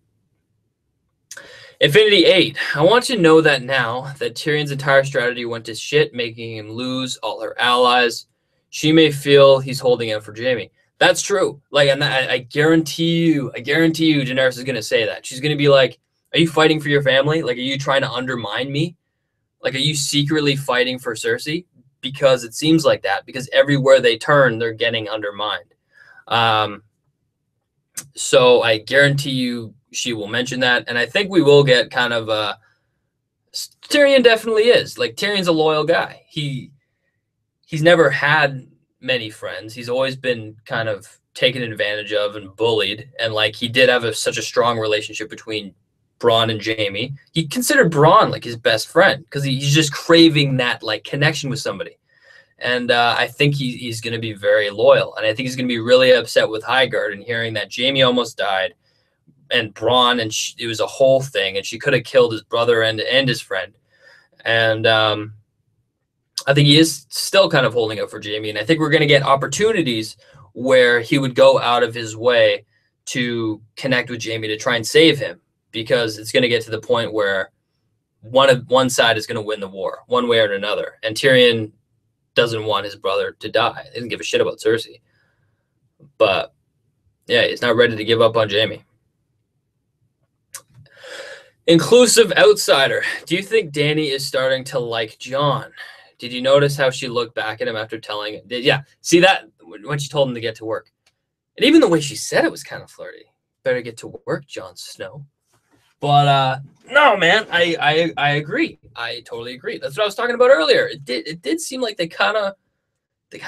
Infinity 8. I want to know that now that Tyrion's entire strategy went to shit, making him lose all her allies, she may feel he's holding out for Jaime. That's true. Like, and I guarantee you, Daenerys is going to say that. She's going to be like, are you fighting for your family? Like, are you trying to undermine me? Like, are you secretly fighting for Cersei? Because it seems like that, because everywhere they turn, they're getting undermined. So I guarantee you she will mention that. And I think we will get kind of Tyrion definitely is. Like, Tyrion's a loyal guy. He's never had many friends. He's always been kind of taken advantage of and bullied. And like, he did have such a strong relationship between Bronn and Jaime. He considered Bronn like his best friend because he's just craving that like connection with somebody. And I think he's going to be very loyal. And I think he's going to be really upset with Highgarden and hearing that Jaime almost died and Bronn, and it was a whole thing. And she could have killed his brother and his friend. And I think he is still kind of holding up for Jaime. And I think we're going to get opportunities where he would go out of his way to connect with Jaime to try and save him, because it's going to get to the point where one side is going to win the war one way or another. And Tyrion doesn't want his brother to die. He doesn't give a shit about Cersei. But yeah, he's not ready to give up on Jaime. Inclusive outsider. Do you think Dany is starting to like Jon? Did you notice how she looked back at him after telling it? Yeah, see that when she told him to get to work. And even the way she said it was kind of flirty. Better get to work, Jon Snow. But no, man, I agree. I totally agree. That's what I was talking about earlier. It did seem like they got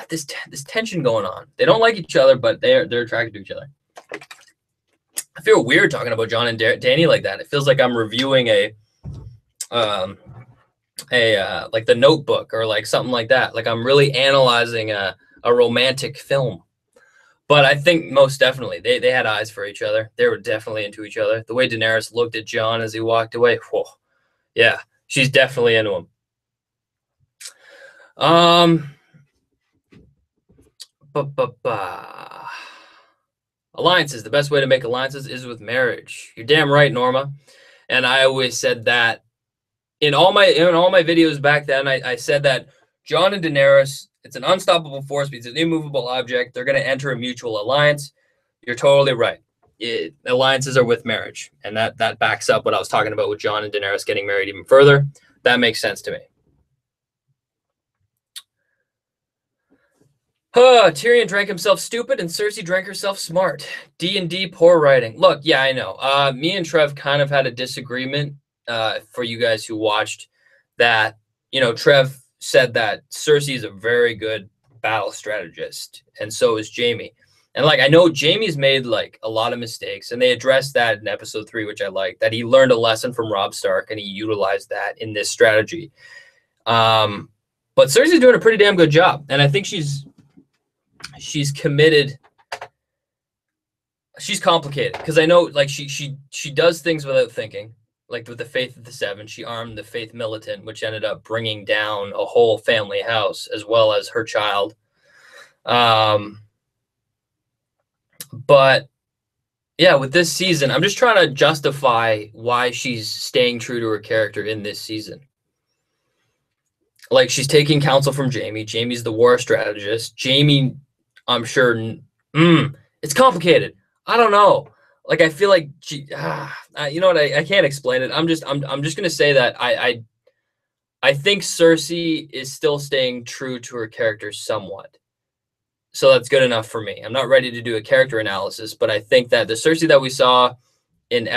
this tension going on. They don't like each other, but they're attracted to each other. I feel weird talking about Jon and Dany like that. It feels like I'm reviewing like the Notebook or like something like that. Like I'm really analyzing a romantic film. But I think most definitely they had eyes for each other. They were definitely into each other. The way Daenerys looked at Jon as he walked away, whoa, yeah, she's definitely into him. Alliances. The best way to make alliances is with marriage. You're damn right, Norma. And I always said that in all my videos back then. I said that Jon and Daenerys, it's an unstoppable force because it's an immovable object. They're going to enter a mutual alliance. You're totally right. Alliances are with marriage. And that backs up what I was talking about with Jon and Daenerys getting married even further. That makes sense to me. Tyrion drank himself stupid and Cersei drank herself smart. D&D poor writing. Look, yeah, I know. Me and Trev kind of had a disagreement for you guys who watched that. You know, Trev said that Cersei is a very good battle strategist, and so is Jaime. And like, I know Jaime's made like a lot of mistakes, and they addressed that in episode 3, which I like, that he learned a lesson from Robb Stark and he utilized that in this strategy. But Cersei's doing a pretty damn good job, and I think she's committed. She's complicated because I know like she does things without thinking. Like with the Faith of the Seven, she armed the Faith Militant, which ended up bringing down a whole family house as well as her child. But yeah, with this season, I'm just trying to justify why she's staying true to her character in this season. Like, she's taking counsel from Jaime. Jaime's the war strategist. Jaime, I'm sure, it's complicated. I don't know. Like, I feel like, you know what? I can't explain it. I'm just gonna say that I think Cersei is still staying true to her character somewhat. So that's good enough for me. I'm not ready to do a character analysis, but I think that the Cersei that we saw in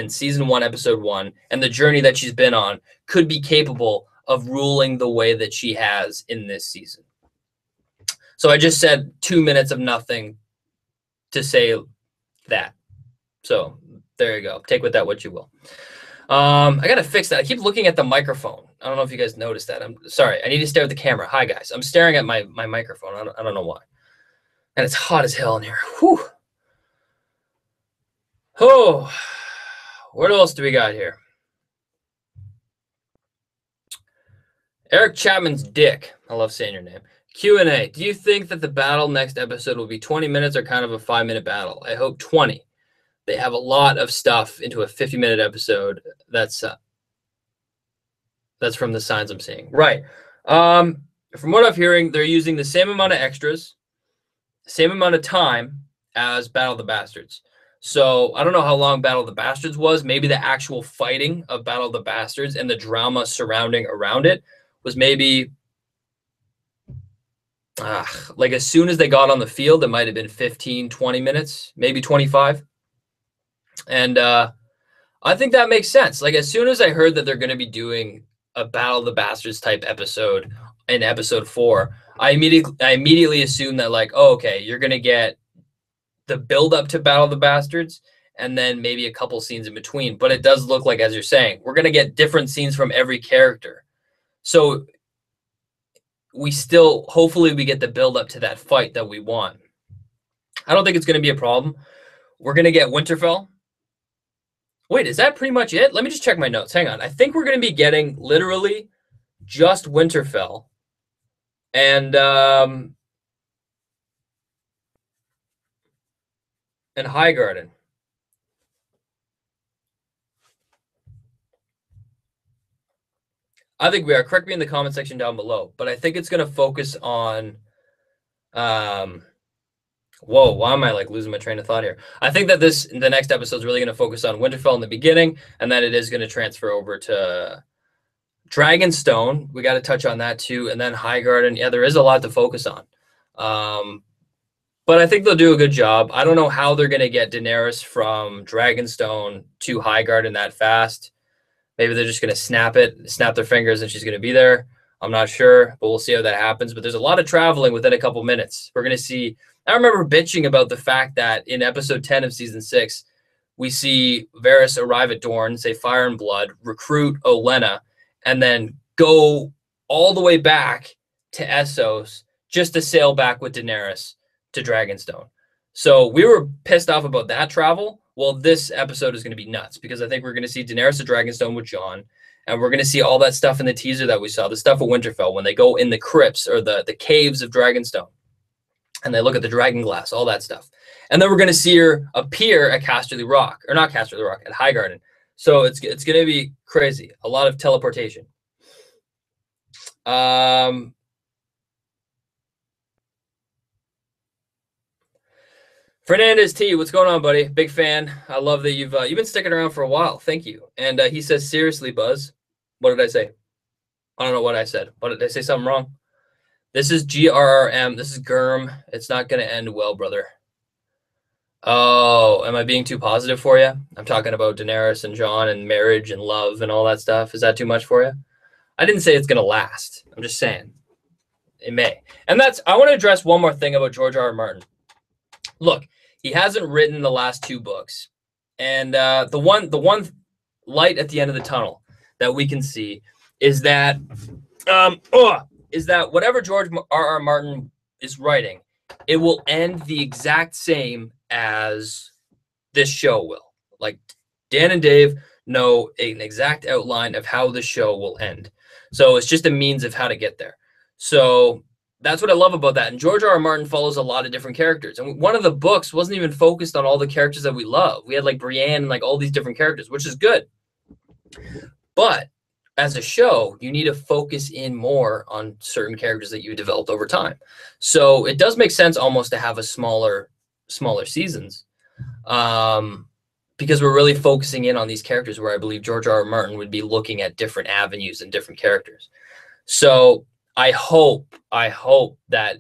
season 1, episode 1, and the journey that she's been on could be capable of ruling the way that she has in this season. So I just said 2 minutes of nothing to say that. So there you go. Take with that what you will. I gotta fix that. I keep looking at the microphone. I don't know if you guys noticed that. I'm sorry. I need to stare at the camera. Hi guys. I'm staring at my microphone. I don't know why. And it's hot as hell in here. Whew. Oh, what else do we got here? Eric Chapman's dick. I love saying your name. Q&A. Do you think that the battle next episode will be 20 minutes or kind of a 5-minute battle? I hope 20. They have a lot of stuff into a 50-minute episode. That's from the signs I'm seeing. Right. From what I'm hearing, they're using the same amount of extras, same amount of time as Battle of the Bastards. So I don't know how long Battle of the Bastards was. Maybe the actual fighting of Battle of the Bastards and the drama surrounding around it was maybe like as soon as they got on the field, it might have been 15, 20 minutes, maybe 25. And I think that makes sense. Like as soon as I heard that they're going to be doing a Battle of the Bastards type episode in episode 4, I immediately assumed that like, oh, okay, you're going to get the build up to Battle of the Bastards and then maybe a couple scenes in between. But it does look like, as you're saying, we're going to get different scenes from every character. So we still, hopefully we get the build up to that fight that we want. I don't think it's going to be a problem. We're going to get Winterfell. Wait, is that pretty much it? Let me just check my notes. Hang on. I think we're going to be getting literally just Winterfell. And Highgarden. I think we are. Correct me in the comment section down below. But I think it's going to focus on whoa, why am I like losing my train of thought here? I think that the next episode is really going to focus on Winterfell in the beginning, and then it is going to transfer over to Dragonstone. We got to touch on that too, and then Highgarden. Yeah, there is a lot to focus on. But I think they'll do a good job. I don't know how they're going to get Daenerys from Dragonstone to Highgarden that fast. Maybe they're just going to snap their fingers, and she's going to be there. I'm not sure, but we'll see how that happens. But there's a lot of traveling within a couple minutes. We're going to see. I remember bitching about the fact that in episode 10 of season 6, we see Varys arrive at Dorne, say Fire and Blood, recruit Olenna, and then go all the way back to Essos just to sail back with Daenerys to Dragonstone. So we were pissed off about that travel. Well, this episode is going to be nuts because I think we're going to see Daenerys at Dragonstone with Jon, and we're going to see all that stuff in the teaser that we saw, the stuff of Winterfell, when they go in the crypts or the caves of Dragonstone, and they look at the dragon glass, all that stuff. And then we're going to see her appear at Casterly Rock, or not Casterly Rock, at Highgarden. So it's going to be crazy. A lot of teleportation. Fernandez T, what's going on, buddy? Big fan. I love that you've been sticking around for a while. Thank you. And he says, seriously, Buzz. What did I say? I don't know what I said. What did I say? Something wrong? This is GRRM. This is Germ. It's not going to end well, brother. Oh, am I being too positive for you? I'm talking about Daenerys and Jon and marriage and love and all that stuff. Is that too much for you? I didn't say it's going to last. I'm just saying it may. And I want to address one more thing about George R.R. Martin. Look, he hasn't written the last 2 books. And the one light at the end of the tunnel that we can see is that whatever George R.R. Martin is writing, it will end the exact same as this show will. Like Dan and Dave know an exact outline of how the show will end. So it's just a means of how to get there. So that's what I love about that. And George R.R. Martin follows a lot of different characters. And one of the books wasn't even focused on all the characters that we love. We had like Brienne and like all these different characters, which is good. But as a show, you need to focus in more on certain characters that you developed over time. So it does make sense almost to have a smaller seasons, because we're really focusing in on these characters where I believe George R.R. Martin would be looking at different avenues and different characters. So I hope that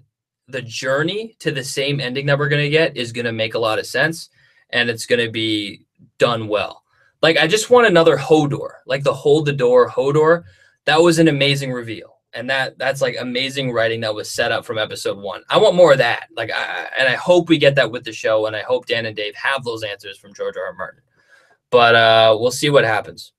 the journey to the same ending that we're going to get is going to make a lot of sense, and it's going to be done well. Like, I just want another Hodor, like the Hold the Door Hodor. That was an amazing reveal. And that's like amazing writing that was set up from episode 1. I want more of that. Like, I hope we get that with the show. And I hope Dan and Dave have those answers from George R.R. Martin. But we'll see what happens.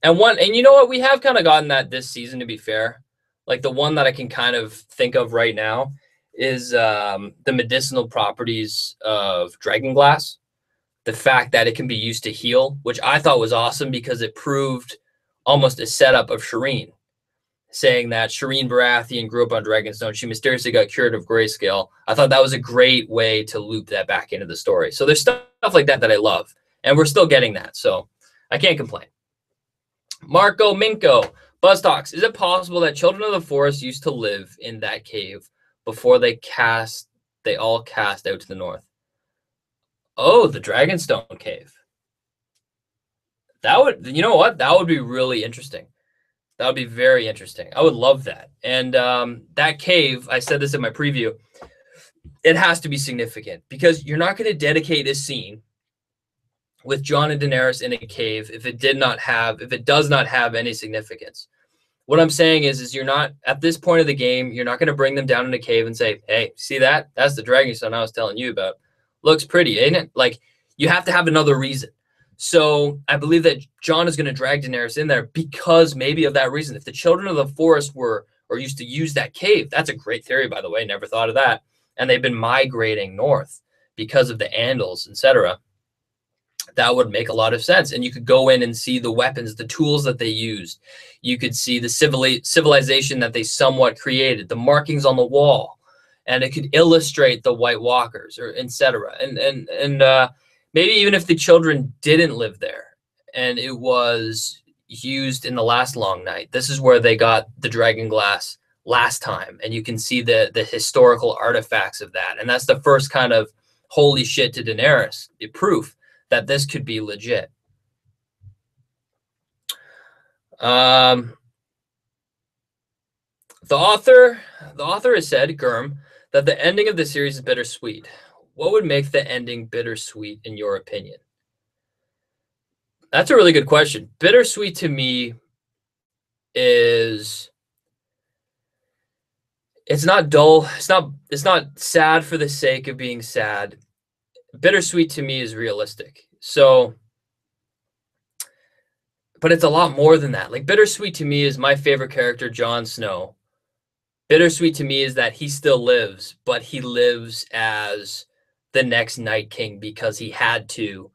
And you know what? We have kind of gotten that this season, to be fair. Like, the one that I can kind of think of right now is the medicinal properties of dragonglass. The fact that it can be used to heal, which I thought was awesome because it proved almost a setup of Shireen, saying that Shireen Baratheon grew up on Dragonstone. She mysteriously got cured of grayscale. I thought that was a great way to loop that back into the story. So there's stuff like that I love, and we're still getting that. So I can't complain. Marco Minko, BuzzTox, is it possible that Children of the Forest used to live in that cave before they all cast out to the north? Oh, the Dragonstone Cave. That would, you know what? That would be really interesting. That would be very interesting. I would love that. And that cave, I said this in my preview, it has to be significant because you're not going to dedicate a scene with Jon and Daenerys in a cave if it does not have any significance. What I'm saying is you're not at this point of the game, you're not going to bring them down in a cave and say, "Hey, see that? That's the Dragonstone I was telling you about. Looks pretty, ain't it?" Like you have to have another reason. So I believe that Jon is going to drag Daenerys in there because maybe of that reason. If the children of the forest were or used to use that cave, that's a great theory, by the way. Never thought of that. And they've been migrating north because of the Andals, etc. That would make a lot of sense. And you could go in and see the weapons, the tools that they used. You could see the civilization that they somewhat created, the markings on the wall, and it could illustrate the White Walkers, or etc. And maybe even if the children didn't live there and it was used in the last Long Night, this is where they got the dragon glass last time, and you can see the historical artifacts of that. And that's the first kind of holy shit to Daenerys, the proof that this could be legit. The author has said, Gurm, that the ending of the series is bittersweet. What would make the ending bittersweet in your opinion? That's a really good question. Bittersweet to me is it's not dull. It's not sad for the sake of being sad. Bittersweet to me is realistic. So, but it's a lot more than that. Like bittersweet to me is my favorite character, Jon Snow. Bittersweet to me is that he still lives, but he lives as the next Night King because he had to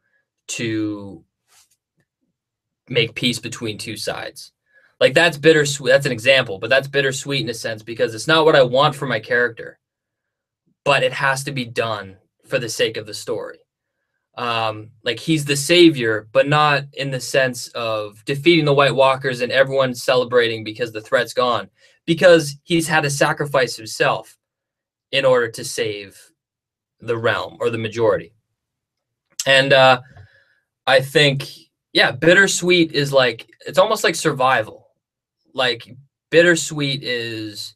make peace between two sides. Like that's bittersweet. That's an example, but that's bittersweet in a sense because it's not what I want for my character, but it has to be done for the sake of the story. Like he's the savior, but not in the sense of defeating the White Walkers and everyone celebrating because the threat's gone, because he's had to sacrifice himself in order to save the realm or the majority. And I think, yeah, bittersweet is like, it's almost like survival. Like bittersweet is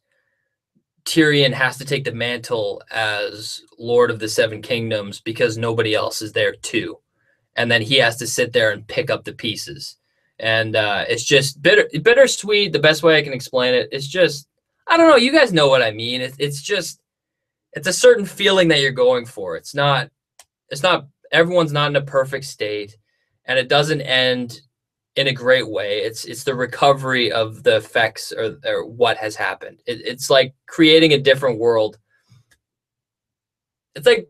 Tyrion has to take the mantle as Lord of the Seven Kingdoms because nobody else is there too. And then he has to sit there and pick up the pieces. And it's just bittersweet. The best way I can explain it is just, I don't know. You guys know what I mean. It's just, it's a certain feeling that you're going for. It's not, everyone's not in a perfect state and it doesn't end in a great way. It's the recovery of the effects or what has happened. It's like creating a different world. It's like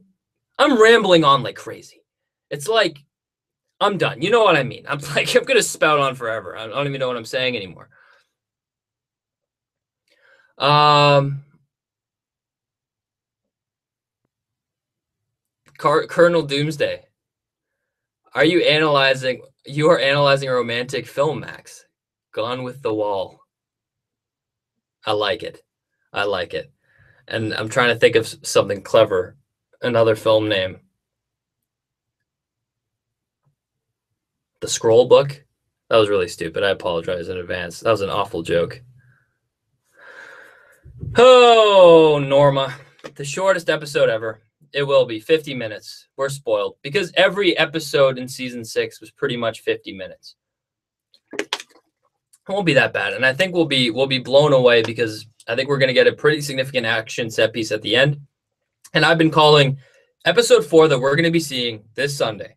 I'm rambling on like crazy. It's like I'm done. You know what I mean? I'm like I'm gonna spout on forever. I don't even know what I'm saying anymore. Colonel Doomsday. Are you analyzing? You are analyzing a romantic film, Max. Gone with the Wall. I like it. I like it. And I'm trying to think of something clever. Another film name. The Scroll Book. That was really stupid. I apologize in advance. That was an awful joke. Oh, Norma. The shortest episode ever. It will be 50 minutes. We're spoiled because every episode in season 6 was pretty much 50 minutes. It won't be that bad. And I think we'll be blown away because I think we're going to get a pretty significant action set piece at the end. And I've been calling episode 4 that we're going to be seeing this Sunday.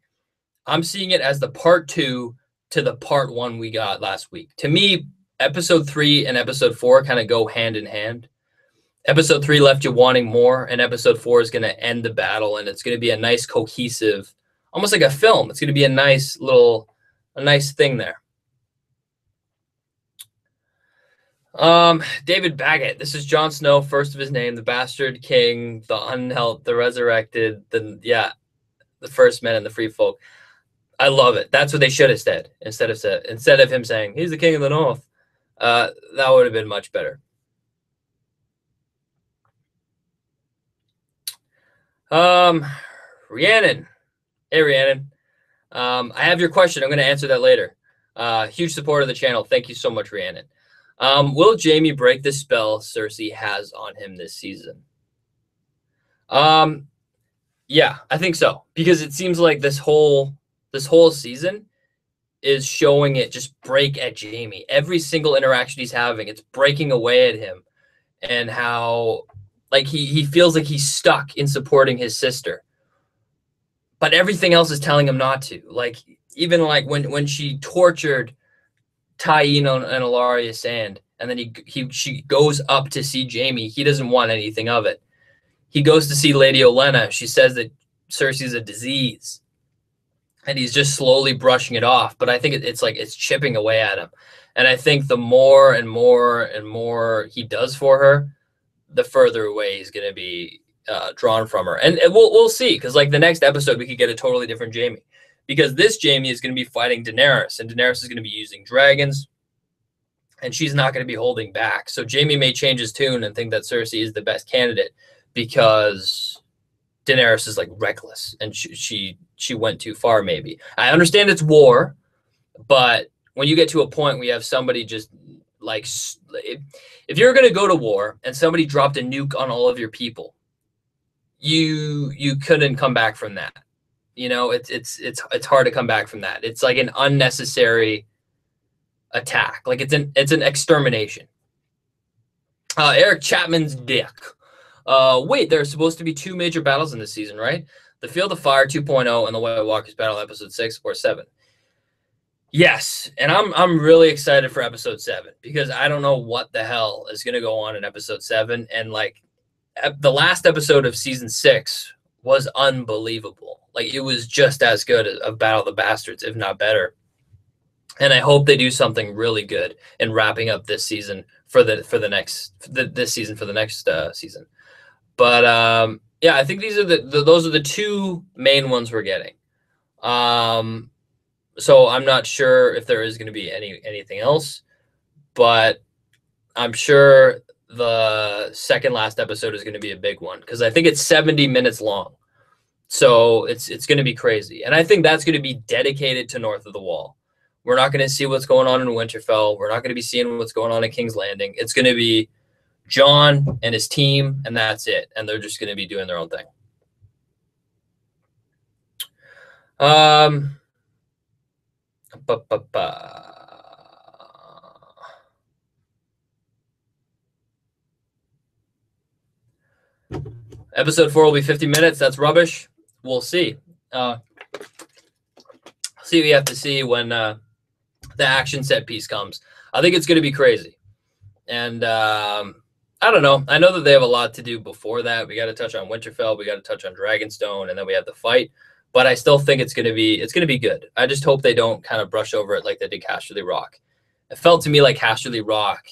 I'm seeing it as the part 2 to the part 1 we got last week. To me, episode 3 and episode 4 kind of go hand in hand. Episode 3 left you wanting more, and episode 4 is going to end the battle, and it's going to be a nice cohesive, almost like a film. It's going to be a nice thing there. David Baggett. This is Jon Snow, first of his name, the bastard king, the unhelped, the resurrected, the first men and the free folk. I love it. That's what they should have said instead of him saying he's the king of the north. That would have been much better. Rhiannon, Hey, Rhiannon. I have your question. I'm going to answer that later. Huge supporter of the channel. Thank you so much, Rhiannon. Will Jaime break the spell Cersei has on him this season? Yeah, I think so, because it seems like this whole season is showing it just break at Jaime. Every single interaction he's having, it's breaking away at him, and how like he feels like he's stuck in supporting his sister, but everything else is telling him not to. Like even like when she tortured Tyene and Ilaria Sand, and then she goes up to see Jaime. He doesn't want anything of it. He goes to see Lady Olenna. She says that Cersei's a disease, and he's just slowly brushing it off. But I think it's like it's chipping away at him. And I think the more and more and more he does for her, the further away he's going to be drawn from her. And we'll see, because like the next episode, we could get a totally different Jaime, because this Jaime is going to be fighting Daenerys, and Daenerys is going to be using dragons, and she's not going to be holding back. So Jaime may change his tune and think that Cersei is the best candidate because Daenerys is like reckless and she went too far. Maybe I understand it's war, but when you get to a point where you have somebody just like, if you're going to go to war and somebody dropped a nuke on all of your people, you couldn't come back from that. You know, it's hard to come back from that. It's like an unnecessary attack. Like it's an extermination. Eric Chapman's dick. Wait, there's supposed to be 2 major battles in this season, right? The Field of Fire 2.0 and the White Walkers Battle episode 6 or 7. Yes, and I'm really excited for episode 7, because I don't know what the hell is going to go on in episode 7. And like the last episode of season 6 was unbelievable. Like it was just as good as Battle of the Bastards, if not better. And I hope they do something really good in wrapping up this season for the next season. But yeah, I think these are those are the 2 main ones we're getting. So I'm not sure if there is going to be anything else, but I'm sure the second last episode is going to be a big one, because I think it's 70 minutes long. So it's going to be crazy. And I think that's going to be dedicated to North of the Wall. We're not going to see what's going on in Winterfell. We're not going to be seeing what's going on in King's Landing. It's going to be Jon and his team, and that's it. And they're just going to be doing their own thing. Episode 4 will be 50 minutes. That's rubbish. We'll see. See what you have to see when the action set piece comes. I think it's going to be crazy. And I don't know. I know that they have a lot to do before that. We got to touch on Winterfell. We got to touch on Dragonstone, and then we have the fight. But I still think it's going to be good. I just hope they don't kind of brush over it like they did Casterly Rock. It felt to me like Casterly Rock,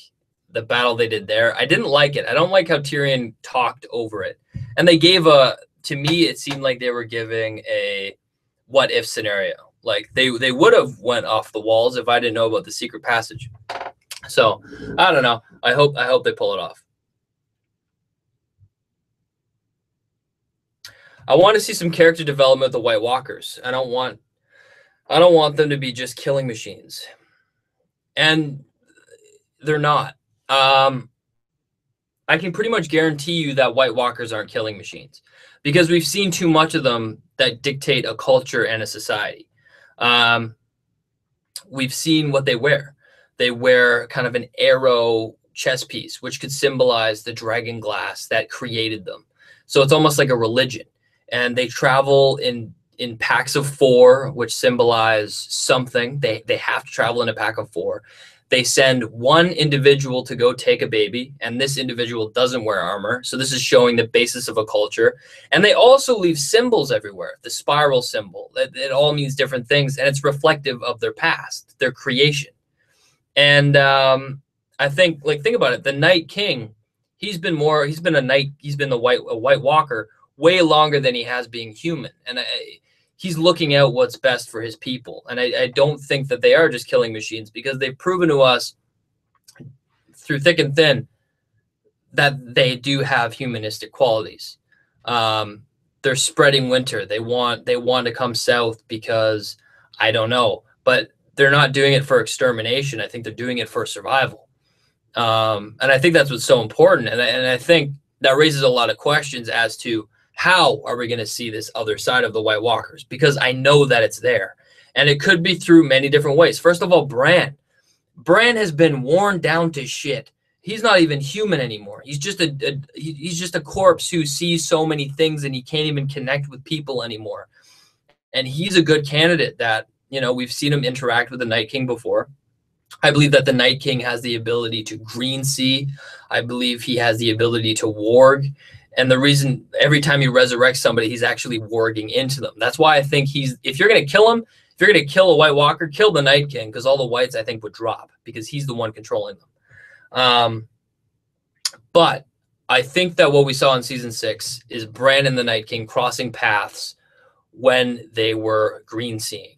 the battle they did there, I didn't like it. I don't like how Tyrion talked over it. And they gave to me, it seemed like they were giving a what if scenario. Like they would have went off the walls if I didn't know about the secret passage. So I don't know. I hope they pull it off. I want to see some character development of the White Walkers. I don't want them to be just killing machines. And they're not. I can pretty much guarantee you that White Walkers aren't killing machines, because we've seen too much of them that dictate a culture and a society. We've seen what they wear. They wear kind of an arrow chess piece, which could symbolize the dragon glass that created them. So it's almost like a religion. And they travel in packs of 4, which symbolize something. They have to travel in a pack of 4. They send one individual to go take a baby, and this individual doesn't wear armor. So this is showing the basis of a culture. And they also leave symbols everywhere. The spiral symbol, it all means different things, and it's reflective of their past, their creation. And I think, like, think about it. The Night King, he's been a White Walker way longer than he has being human. And he's looking out what's best for his people. And I don't think that they are just killing machines, because they've proven to us through thick and thin that they do have humanistic qualities. they're spreading winter. They want to come south because I don't know, but they're not doing it for extermination. I think they're doing it for survival. And I think that's what's so important. And I think that raises a lot of questions as to how are we going to see this other side of the White Walkers? Because I know that it's there. And it could be through many different ways. First of all, Bran. Bran has been worn down to shit. He's not even human anymore. He's just a corpse who sees so many things and he can't even connect with people anymore. And he's a good candidate that, you know, we've seen him interact with the Night King before. I believe that the Night King has the ability to green see. I believe he has the ability to warg. And the reason every time he resurrects somebody, he's actually warging into them. That's why I think if you're going to kill him, if you're going to kill a White Walker, kill the Night King, because all the whites, I think, would drop because he's the one controlling them. But I think that what we saw in season 6 is Bran and the Night King crossing paths when they were green seeing,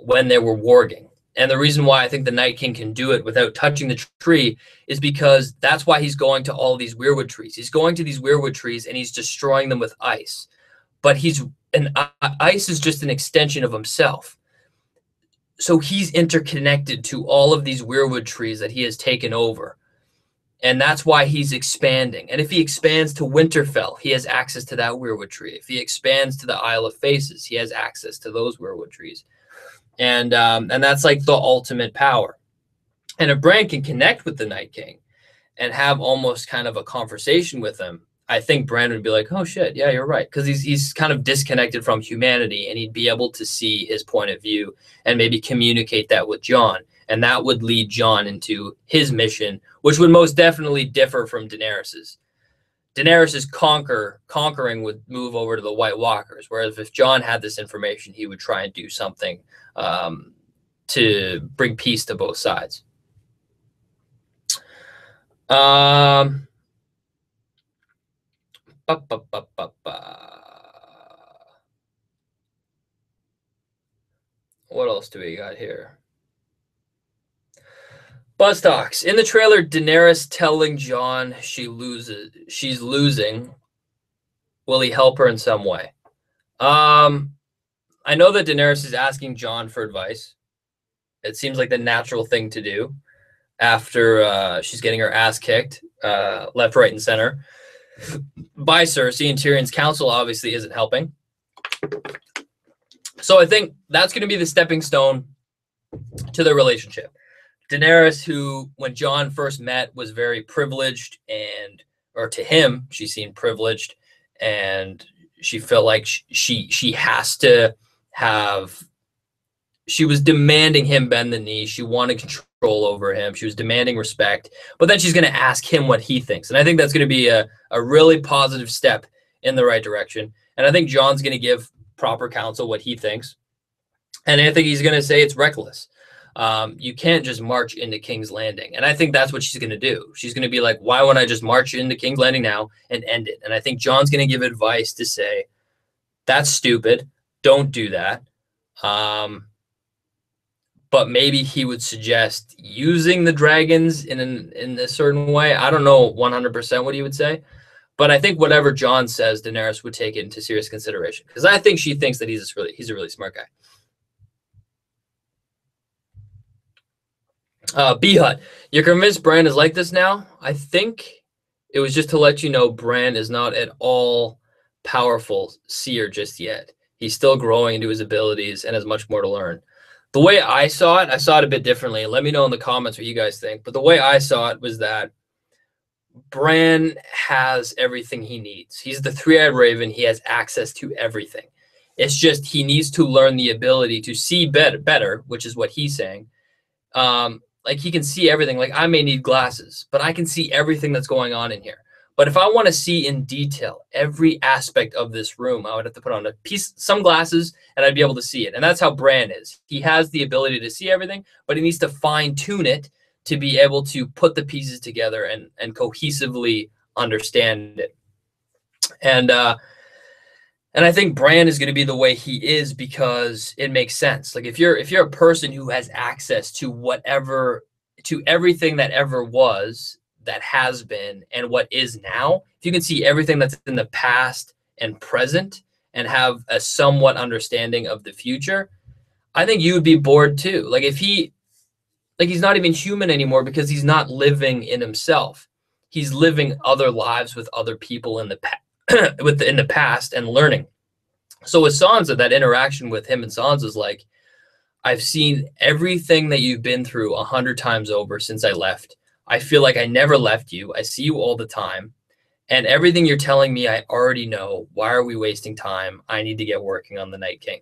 when they were warging. And the reason why I think the Night King can do it without touching the tree is because that's why he's going to all these weirwood trees. He's going to these weirwood trees and he's destroying them with ice. But ice is just an extension of himself. So he's interconnected to all of these weirwood trees that he has taken over. And that's why he's expanding. And if he expands to Winterfell, he has access to that weirwood tree. If he expands to the Isle of Faces, he has access to those weirwood trees. And that's like the ultimate power. And if Bran can connect with the Night King and have almost kind of a conversation with him, I think Bran would be like, oh shit, yeah, you're right. Because he's kind of disconnected from humanity and he'd be able to see his point of view and maybe communicate that with Jon. And that would lead Jon into his mission, which would most definitely differ from Daenerys's. Daenerys's conquering would move over to the White Walkers, whereas if Jon had this information, he would try and do something to bring peace to both sides. What else do we got here? BuzzTox. In the trailer, Daenerys telling Jon she's losing. Will he help her in some way? I know that Daenerys is asking Jon for advice. It seems like the natural thing to do after she's getting her ass kicked left, right, and center by Cersei, and Tyrion's council obviously isn't helping. So I think that's going to be the stepping stone to their relationship. Daenerys, who when Jon first met was very privileged, or to him, she seemed privileged, and she felt like she has to have. She was demanding him bend the knee. She wanted control over him. She was demanding respect. But then she's going to ask him what he thinks. And I think that's going to be a really positive step in the right direction. And I think Jon's going to give proper counsel what he thinks. And I think he's going to say it's reckless. You can't just march into King's Landing. And I think that's what she's going to do. She's going to be like, why wouldn't I just march into King's Landing now and end it? And I think Jon's going to give advice to say, that's stupid. Don't do that. But maybe he would suggest using the dragons in a certain way. I don't know 100% what he would say. But I think whatever Jon says, Daenerys would take it into serious consideration. Because I think she thinks that he's a really smart guy. B-Hut, you're convinced Bran is like this now? I think it was just to let you know Bran is not at all powerful seer just yet. He's still growing into his abilities and has much more to learn. The way I saw it a bit differently. Let me know in the comments what you guys think. But the way I saw it was that Bran has everything he needs. He's the three-eyed raven. He has access to everything. It's just he needs to learn the ability to see better, which is what he's saying. Like he can see everything. Like I may need glasses, but I can see everything that's going on in here. But if I want to see in detail every aspect of this room, I would have to put on some glasses and I'd be able to see it. And that's how Bran is. He has the ability to see everything, but he needs to fine tune it to be able to put the pieces together and cohesively understand it. And I think Bran is going to be the way he is because it makes sense. Like if you're a person who has access to everything that ever was, that has been, and what is now, if you can see everything that's in the past and present and have a somewhat understanding of the future, I think you would be bored too. Like if he's not even human anymore because he's not living in himself. He's living other lives with other people in the in the past and learning. So with Sansa, that interaction with him and Sansa is like, I've seen everything that you've been through 100 times over since I left. I feel like I never left you. I see you all the time. And everything you're telling me, I already know. Why are we wasting time? I need to get working on the Night King.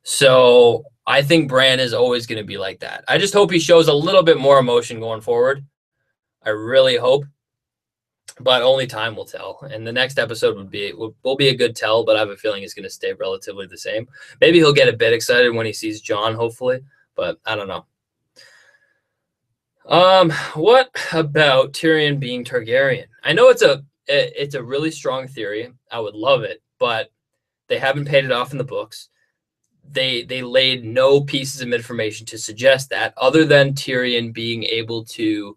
So I think Bran is always going to be like that. I just hope he shows a little bit more emotion going forward. I really hope. But only time will tell. And the next episode will be a good tell, but I have a feeling it's going to stay relatively the same. Maybe he'll get a bit excited when he sees Jon, hopefully. But I don't know. What about Tyrion being Targaryen? I know it's a really strong theory. I would love it, but they haven't paid it off in the books. They laid no pieces of information to suggest that, other than Tyrion being able to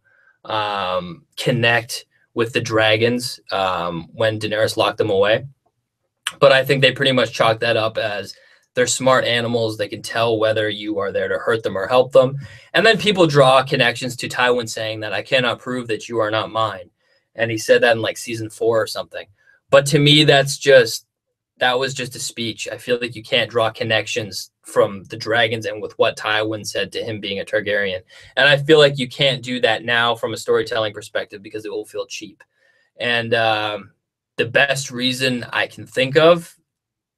connect with the dragons when Daenerys locked them away. But I think they pretty much chalk that up as they're smart animals. They can tell whether you are there to hurt them or help them. And then people draw connections to Tywin saying that I cannot prove that you are not mine. And he said that in like season 4 or something. But to me, that was just a speech. I feel like you can't draw connections from the dragons and with what Tywin said to him being a Targaryen. And I feel like you can't do that now from a storytelling perspective because it will feel cheap. And the best reason I can think of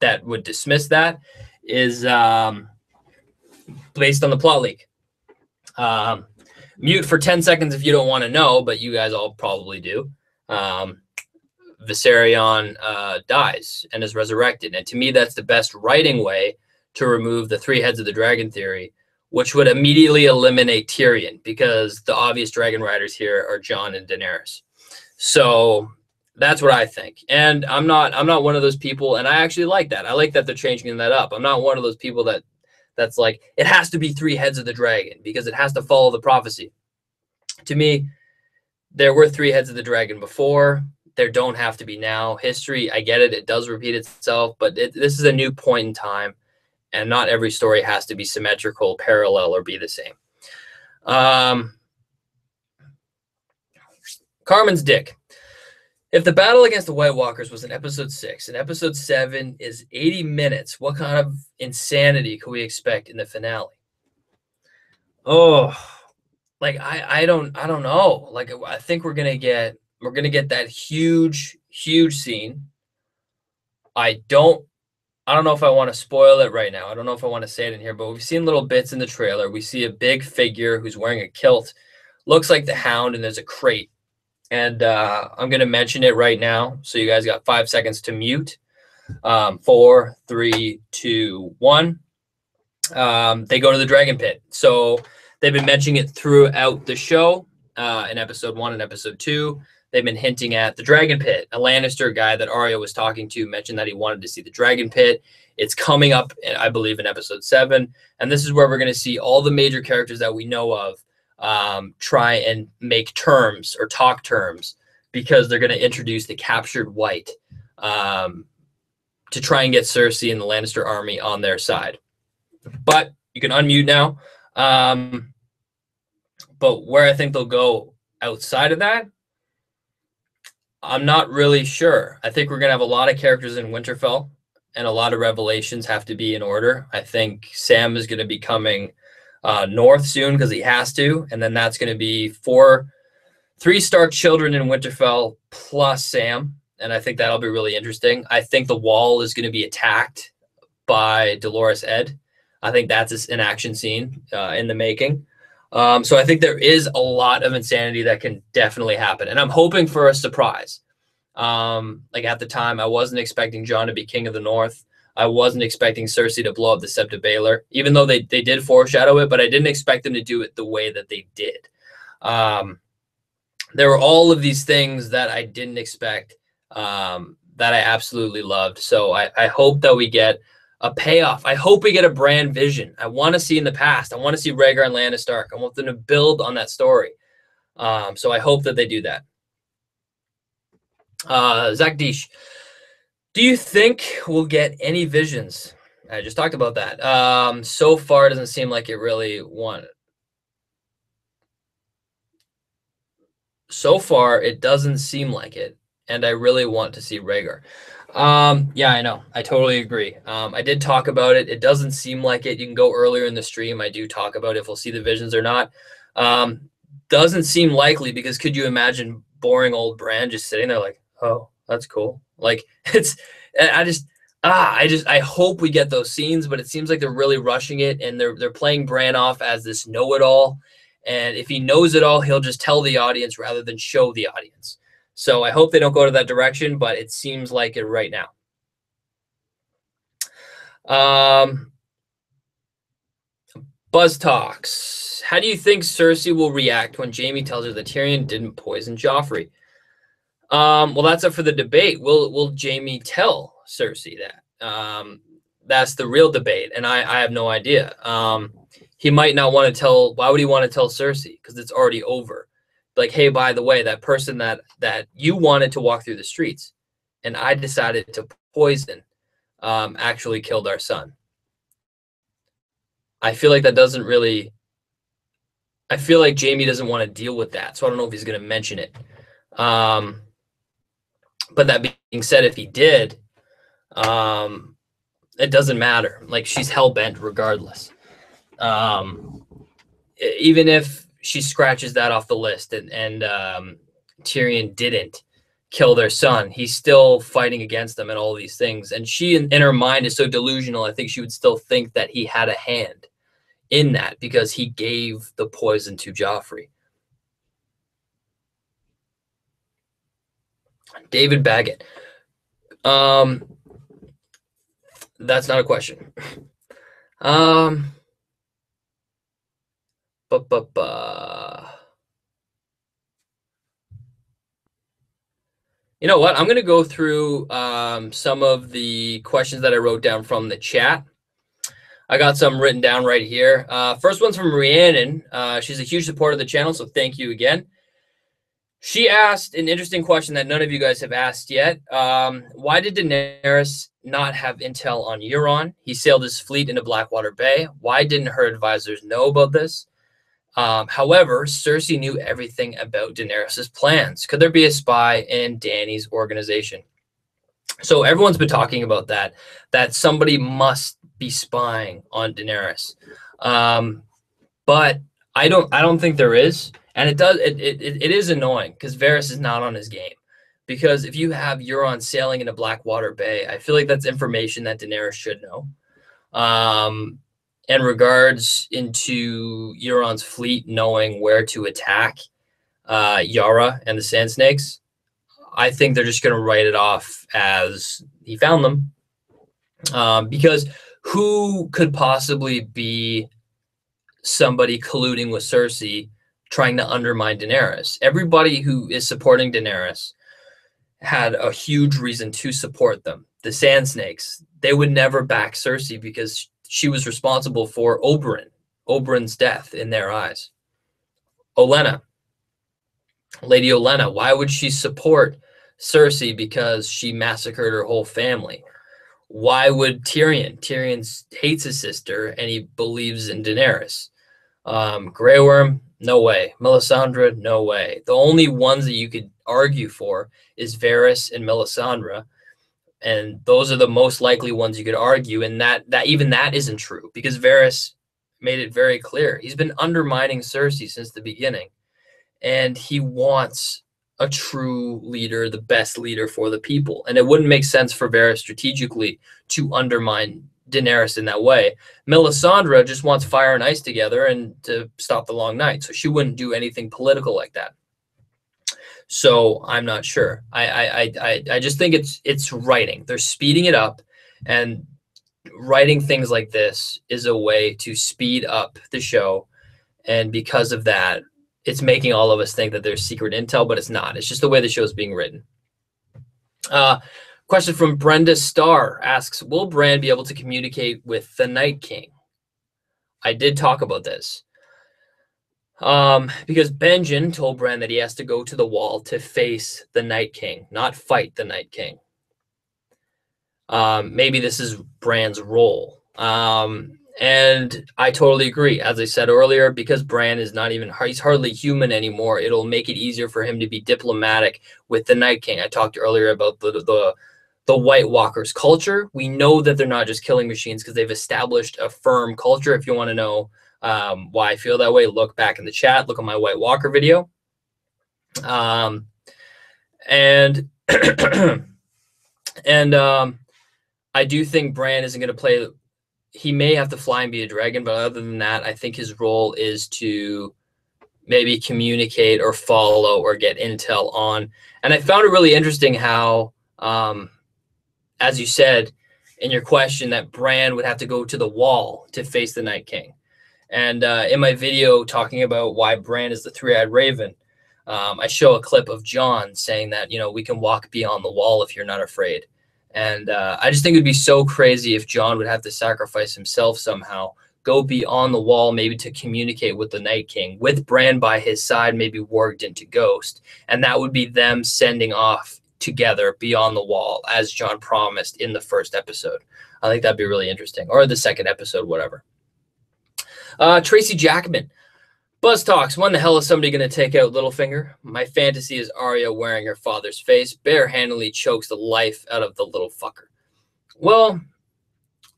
that would dismiss that is based on the plot leak. Mute for 10 seconds if you don't want to know, but you guys all probably do. Viserion dies and is resurrected. And to me, that's the best writing way to remove the 3 heads of the dragon theory, which would immediately eliminate Tyrion, because the obvious dragon riders here are Jon and Daenerys. So that's what I think. And I'm not one of those people, and I actually like that. I like that they're changing that up. I'm not one of those people that's like, it has to be 3 heads of the dragon because it has to follow the prophecy. To me, there were 3 heads of the dragon before. There don't have to be now. History, I get it. It does repeat itself, but this is a new point in time, and not every story has to be symmetrical, parallel, or be the same. Carmen's Dick. If the battle against the White Walkers was in episode 6 and episode 7 is 80 minutes, what kind of insanity could we expect in the finale? Oh, like I don't know. Like I think we're gonna get that huge scene. I don't know if I want to spoil it right now. I don't know if I want to say it in here, but we've seen little bits in the trailer. We see a big figure who's wearing a kilt, looks like the Hound, and there's a crate. And I'm going to mention it right now. So you guys got 5 seconds to mute. 4, 3, 2, 1. They go to the Dragon Pit. So they've been mentioning it throughout the show in episode 1 and episode 2. They've been hinting at the Dragon Pit. A Lannister guy that Arya was talking to mentioned that he wanted to see the Dragon Pit. It's coming up, I believe, in episode 7. And this is where we're going to see all the major characters that we know of try and make terms or talk terms, because they're going to introduce the captured White to try and get Cersei and the Lannister army on their side. But you can unmute now. But where I think they'll go outside of that, I'm not really sure. I think we're going to have a lot of characters in Winterfell, and a lot of revelations have to be in order. I think Sam is going to be coming north soon because he has to, and then that's going to be 3 Stark children in Winterfell plus Sam, and I think that'll be really interesting. I think the Wall is going to be attacked by Dolorous Edd. I think that's an action scene in the making. So I think there is a lot of insanity that can definitely happen, and I'm hoping for a surprise. Like at the time, I wasn't expecting Jon to be king of the North. I wasn't expecting Cersei to blow up the Sept of Baelor, even though they did foreshadow it, but I didn't expect them to do it the way that they did. There were all of these things that I didn't expect that I absolutely loved. So I hope that we get a payoff. I hope we get a Bran vision. I want to see in the past. I want to see Rhaegar and Lyanna Stark. I want them to build on that story. So I hope that they do that. Zach Deesh. Do you think we'll get any visions? I just talked about that. So far, it doesn't seem like it really won. So far, it doesn't seem like it, and I really want to see Rhaegar. Yeah, I know. I totally agree. I did talk about it. It doesn't seem like it. You can go earlier in the stream. I do talk about if we'll see the visions or not. Um, doesn't seem likely because could you imagine boring old Bran just sitting there like, oh, that's cool. Like it's, I just, I hope we get those scenes, but it seems like they're really rushing it and they're playing Bran off as this know-it-all. And if he knows it all, he'll just tell the audience rather than show the audience. So I hope they don't go to that direction, but it seems like it right now. BuzzTox. How do you think Cersei will react when Jaime tells her that Tyrion didn't poison Joffrey? Well, that's up for the debate. Will Jaime tell Cersei that? That's the real debate, and I have no idea. He might not want to tell. Why would he want to tell Cersei? Because it's already over. Like, hey, by the way, that person that you wanted to walk through the streets, and I decided to poison, actually killed our son. I feel like that doesn't really. I feel like Jaime doesn't want to deal with that, so I don't know if he's going to mention it. But that being said, if he did, it doesn't matter. Like she's hell bent regardless. Even if she scratches that off the list and Tyrion didn't kill their son, he's still fighting against them and all these things. And she, in her mind, is so delusional. I think she would still think that he had a hand in that because he gave the poison to Joffrey. David Baggett. That's not a question. You know what? I'm going to go through some of the questions that I wrote down from the chat. I got some written down right here. First one's from Rhiannon. She's a huge supporter of the channel, so thank you again. She asked an interesting question that none of you guys have asked yet. Why did Daenerys not have intel on Euron? He sailed his fleet into Blackwater Bay. Why didn't her advisors know about this? However, Cersei knew everything about Daenerys' plans. Could there be a spy in Dany's organization? So everyone's been talking about that somebody must be spying on Daenerys. But I don't think there is. And it is annoying because Varys is not on his game. Because if you have Euron sailing into Blackwater Bay, I feel like that's information that Daenerys should know. In regards into Euron's fleet knowing where to attack Yara and the Sand Snakes, I think they're just going to write it off as he found them. Because who could possibly be somebody colluding with Cersei trying to undermine Daenerys? Everybody who is supporting Daenerys had a huge reason to support them. The Sand Snakes, they would never back Cersei because she was responsible for Oberyn's death in their eyes. Lady Olenna, why would she support Cersei? Because she massacred her whole family. Why would Tyrion? Tyrion hates his sister and he believes in Daenerys. Grey Worm, no way. Melisandre, no way. The only ones that you could argue for is Varys and Melisandre. And those are the most likely ones you could argue. And that even that isn't true because Varys made it very clear. He's been undermining Cersei since the beginning. And he wants a true leader, the best leader for the people. And it wouldn't make sense for Varys strategically to undermine Daenerys in that way. Melisandre just wants fire and ice together and to stop the long night. So she wouldn't do anything political like that. So I'm not sure. I just think it's writing. They're speeding it up, and writing things like this is a way to speed up the show. And because of that, it's making all of us think that there's secret intel, but it's not. It's just the way the show is being written. Question from Brenda Starr asks, will Bran be able to communicate with the Night King? I did talk about this. Because Benjen told Bran that he has to go to the wall to face the Night King, not fight the Night King. maybe this is Bran's role. And I totally agree. As I said earlier, because Bran is not even, he's hardly human anymore, it'll make it easier for him to be diplomatic with the Night King. I talked earlier about the White Walkers culture. We know that they're not just killing machines because they've established a firm culture. If you want to know why I feel that way, look back in the chat, look at my White Walker video. And I do think Bran isn't going to play. He may have to fly and be a dragon, but other than that, I think his role is to maybe communicate or follow or get intel on. And I found it really interesting how, as you said in your question, that Bran would have to go to the wall to face the Night King. And in my video talking about why Bran is the three-eyed raven, I show a clip of Jon saying that, you know, we can walk beyond the wall if you're not afraid. And I just think it'd be so crazy if Jon would have to sacrifice himself somehow, go beyond the wall, maybe to communicate with the Night King, with Bran by his side, maybe warged into Ghost. And that would be them sending off together beyond the wall, as Jon promised in the first episode. I think that'd be really interesting. Or the second episode, whatever. Tracy Jackman. BuzzTox, when the hell is somebody going to take out Littlefinger? My fantasy is Arya wearing her father's face, barehandedly chokes the life out of the little fucker. Well,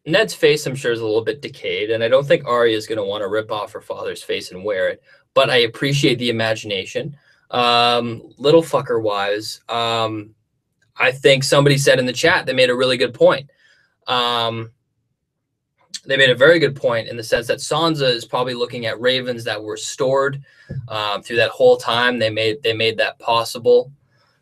Ned's face, I'm sure, is a little bit decayed, and I don't think Arya is going to want to rip off her father's face and wear it, but I appreciate the imagination. Little fucker-wise, I think somebody said in the chat, they made a really good point. They made a very good point in the sense that Sansa is probably looking at ravens that were stored through that whole time. They made that possible.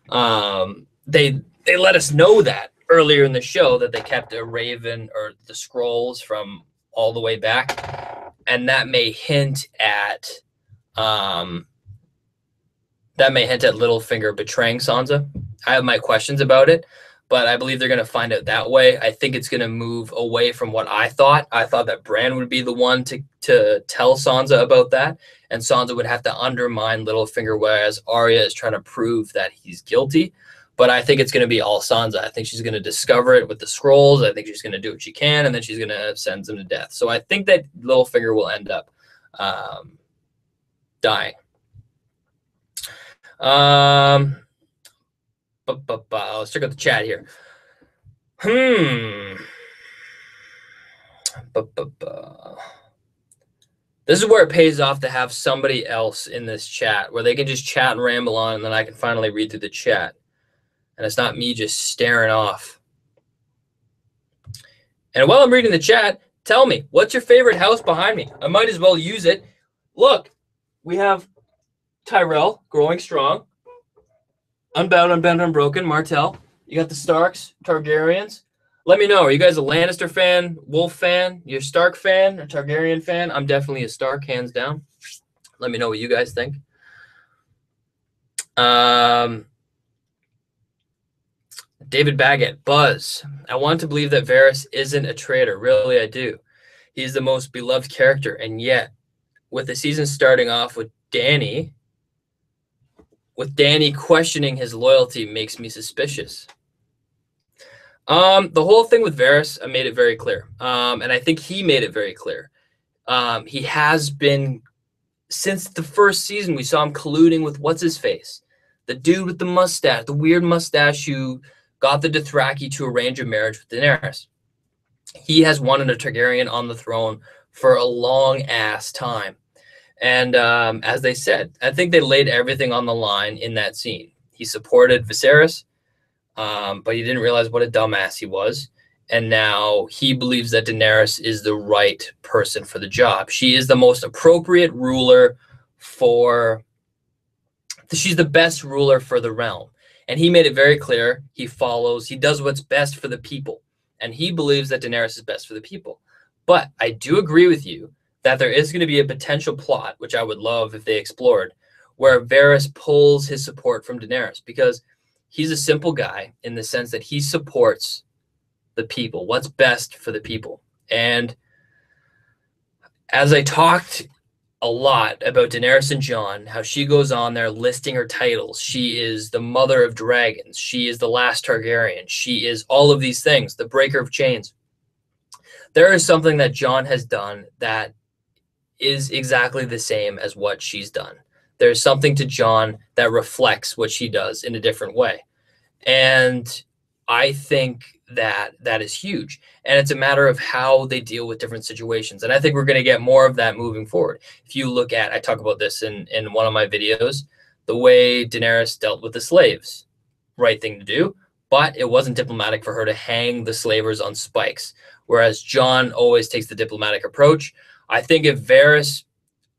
They let us know that earlier in the show that they kept a raven or the scrolls from all the way back, and that may hint at Littlefinger betraying Sansa. I have my questions about it, but I believe they're going to find out that way. I think it's going to move away from what I thought. I thought that Bran would be the one to tell Sansa about that, and Sansa would have to undermine Littlefinger, whereas Arya is trying to prove that he's guilty. But I think it's going to be all Sansa. I think she's going to discover it with the scrolls. I think she's going to do what she can, and then she's going to send him to death. So I think that Littlefinger will end up dying. Let's check out the chat here. This is where it pays off to have somebody else in this chat, where they can just chat and ramble on, and then I can finally read through the chat. And it's not me just staring off. And while I'm reading the chat, tell me, what's your favorite house behind me? I might as well use it. Look, we have Tyrell growing strong. Unbound, unbent, unbroken, Martell. You got the Starks, Targaryens. Let me know. Are you guys a Lannister fan, Wolf fan? You a Stark fan, a Targaryen fan? I'm definitely a Stark, hands down. Let me know what you guys think. David Baggett, Buzz. I want to believe that Varys isn't a traitor. Really, I do. He's the most beloved character, and yet, with the season starting off with Dany questioning his loyalty makes me suspicious. The whole thing with Varys, I made it very clear. And I think he made it very clear. He has been, since the first season, we saw him colluding with what's-his-face? The dude with the mustache, the weird mustache who got the Dothraki to arrange a marriage with Daenerys. He has wanted a Targaryen on the throne for a long-ass time. And as they said, I think they laid everything on the line in that scene. He supported Viserys, but he didn't realize what a dumbass he was. And now he believes that Daenerys is the right person for the job. She is the most appropriate ruler for... She's the best ruler for the realm. And he made it very clear. He follows. He does what's best for the people. And he believes that Daenerys is best for the people. But I do agree with you that there is going to be a potential plot, which I would love if they explored, where Varys pulls his support from Daenerys, because he's a simple guy in the sense that he supports the people, what's best for the people. And as I talked a lot about Daenerys and Jon, how she goes on there listing her titles. She is the mother of dragons. She is the last Targaryen. She is all of these things, the breaker of chains. There is something that Jon has done that is exactly the same as what she's done. There's something to Jon that reflects what she does in a different way. And I think that that is huge. And it's a matter of how they deal with different situations. And I think we're going to get more of that moving forward. If you look at, I talk about this in one of my videos, the way Daenerys dealt with the slaves, right thing to do, but it wasn't diplomatic for her to hang the slavers on spikes. Whereas Jon always takes the diplomatic approach. I think if Varys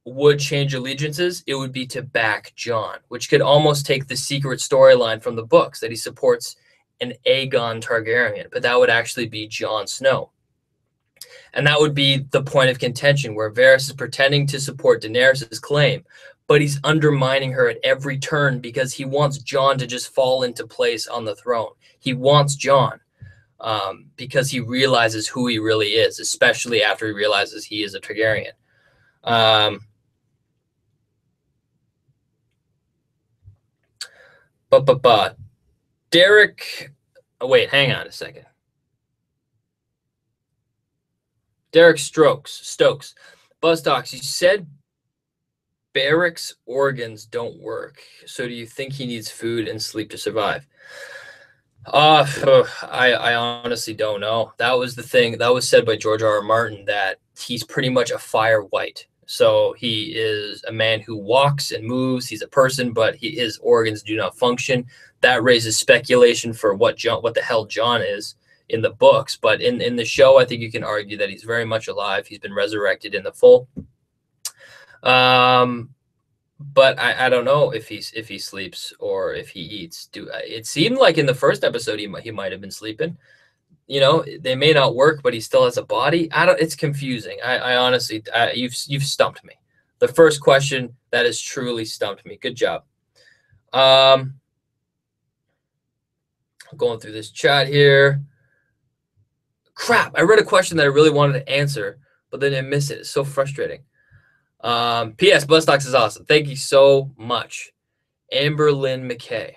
would change allegiances, it would be to back Jon, which could almost take the secret storyline from the books that he supports an Aegon Targaryen, but that would actually be Jon Snow. And that would be the point of contention, where Varys is pretending to support Daenerys' claim, but he's undermining her at every turn because he wants Jon to just fall into place on the throne. He wants Jon because he realizes who he really is, especially after he realizes he is a Targaryen. Derek, oh, wait, hang on a second. Derek Stokes, BuzzTox, you said Barrick's organs don't work. So do you think he needs food and sleep to survive? I honestly don't know. That was the thing that was said by George R.R. Martin, that he's pretty much a fire white. So he is a man who walks and moves. He's a person, but his organs do not function. That raises speculation for what the hell Jon is in the books. But in the show, I think you can argue that he's very much alive. He's been resurrected in the full. But I don't know if he sleeps or if he eats. It seemed like in the first episode he might have been sleeping. You know, they may not work, but he still has a body. It's confusing. I honestly, you've stumped me. The first question, that has truly stumped me. Good job. Going through this chat here. Crap, I read a question that I really wanted to answer, but then I missed it. It's so frustrating. P.S. BuzzTox is awesome. Thank you so much. Amber Lynn McKay.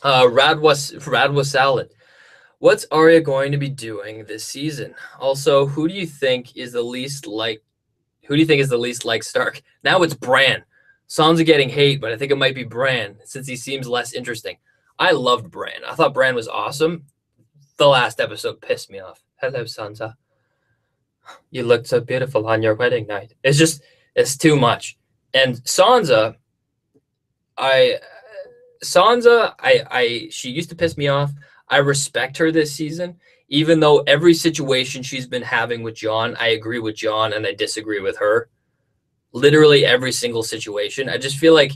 Radwa Salad. What's Arya going to be doing this season? Also, who do you think is the least liked Stark? Now it's Bran. Sansa getting hate, but I think it might be Bran since he seems less interesting. I loved Bran. I thought Bran was awesome. The last episode pissed me off. Hello, Sansa. You looked so beautiful on your wedding night. It's too much. And Sansa, she used to piss me off. I respect her this season, even though every situation she's been having with Jon, I agree with Jon and I disagree with her. Literally every single situation. I just feel like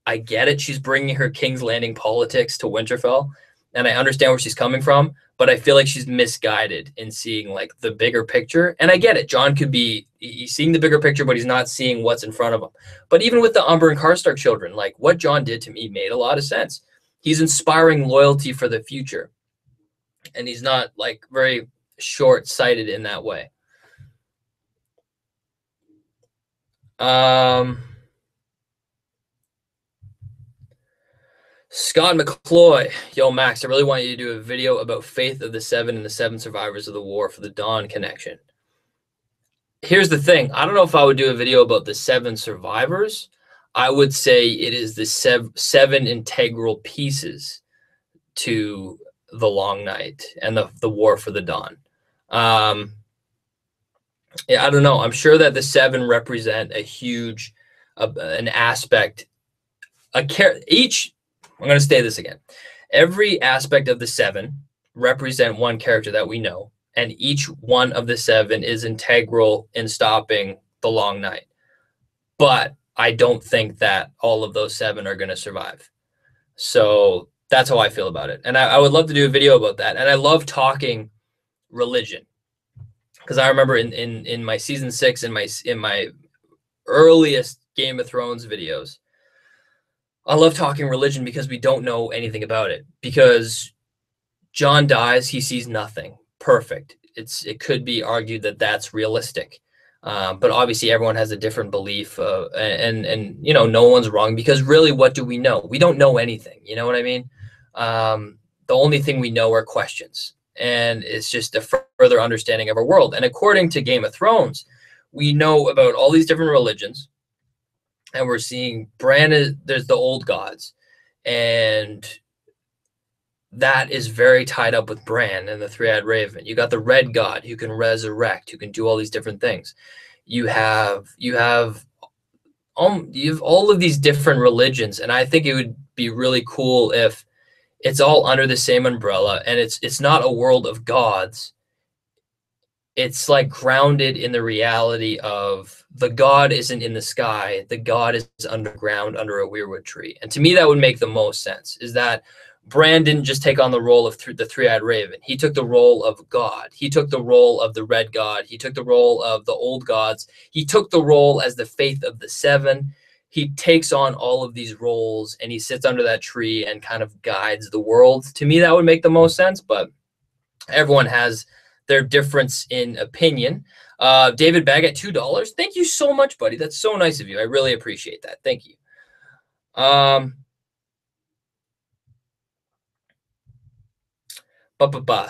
I get it. She's bringing her King's Landing politics to Winterfell, and I understand where she's coming from, but I feel like she's misguided in seeing like the bigger picture. And I get it. Jon could be he's seeing the bigger picture, but he's not seeing what's in front of him. But even with the Umber and Karstark children, like what Jon did to me made a lot of sense. He's inspiring loyalty for the future, and he's not like very short-sighted in that way. Scott McCloy, yo Max, I really want you to do a video about Faith of the Seven and the Seven Survivors of the War for the Dawn connection. Here's the thing. I don't know if I would do a video about the seven survivors. I would say it is the seven integral pieces to the Long Night and the War for the Dawn. Yeah, I don't know. I'm sure that the seven represent a huge, an aspect, each. I'm going to say this again. Every aspect of the seven represent one character that we know, and each one of the seven is integral in stopping the Long Night. But I don't think that all of those seven are going to survive. So that's how I feel about it. And I would love to do a video about that. And I love talking religion, because I remember in my season 6, in my earliest Game of Thrones videos, I love talking religion because we don't know anything about it. Because Jon dies, he sees nothing. Perfect. it could be argued that that's realistic. But obviously everyone has a different belief, and you know, no one's wrong, because really, what do we know? We don't know anything. You know what I mean? The only thing we know are questions, and it's just a further understanding of our world. And according to Game of Thrones, we know about all these different religions, and we're seeing there's the old gods, and that is very tied up with Bran and the three-eyed raven. You got the red god who can resurrect, who can do all these different things. You have all of these different religions, and I think it would be really cool if it's all under the same umbrella, and it's not a world of gods. It's like grounded in the reality of the god isn't in the sky, the god is underground under a weirwood tree. And to me, that would make the most sense, is that Bran didn't just take on the role of the three-eyed raven. He took the role of God. He took the role of the red god. He took the role of the old gods. He took the role as the faith of the seven. He takes on all of these roles, and he sits under that tree and kind of guides the world. To me, that would make the most sense, but everyone has their difference in opinion. David Baggett, $2. Thank you so much, buddy. That's so nice of you. I really appreciate that. Thank you.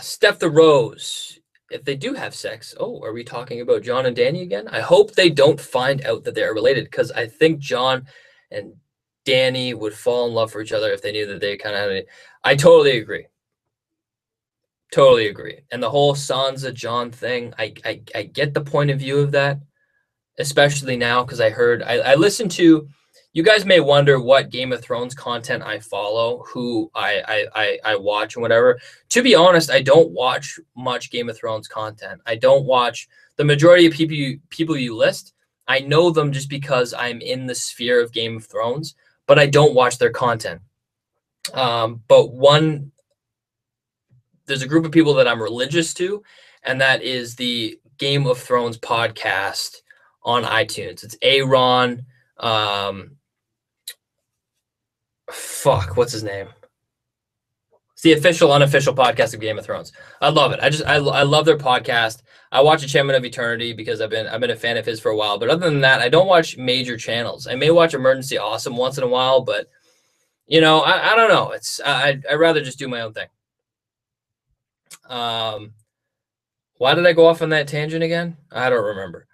Steph the Rose. If they do have sex, are we talking about Jon and Dany again? I hope they don't find out that they are related, because I think Jon and Dany would fall in love for each other if they knew that they kind of had it. I totally agree. Totally agree. And the whole Sansa Jon thing, I get the point of view of that, especially now, because I listened to, you guys may wonder what Game of Thrones content I follow, who I watch and whatever. To be honest, I don't watch much Game of Thrones content. I don't watch the majority of people you list. I know them just because I'm in the sphere of Game of Thrones, but I don't watch their content. But there's a group of people that I'm religious to, and that is the Game of Thrones podcast on iTunes. It's Aaron. What's his name? It's the official, unofficial podcast of Game of Thrones. I love it. I love their podcast. I watch Enchantment of Eternity because I've been a fan of his for a while. But other than that, I don't watch major channels. I may watch Emergency Awesome once in a while, but you know, I don't know. I'd rather just do my own thing. Why did I go off on that tangent again? I don't remember.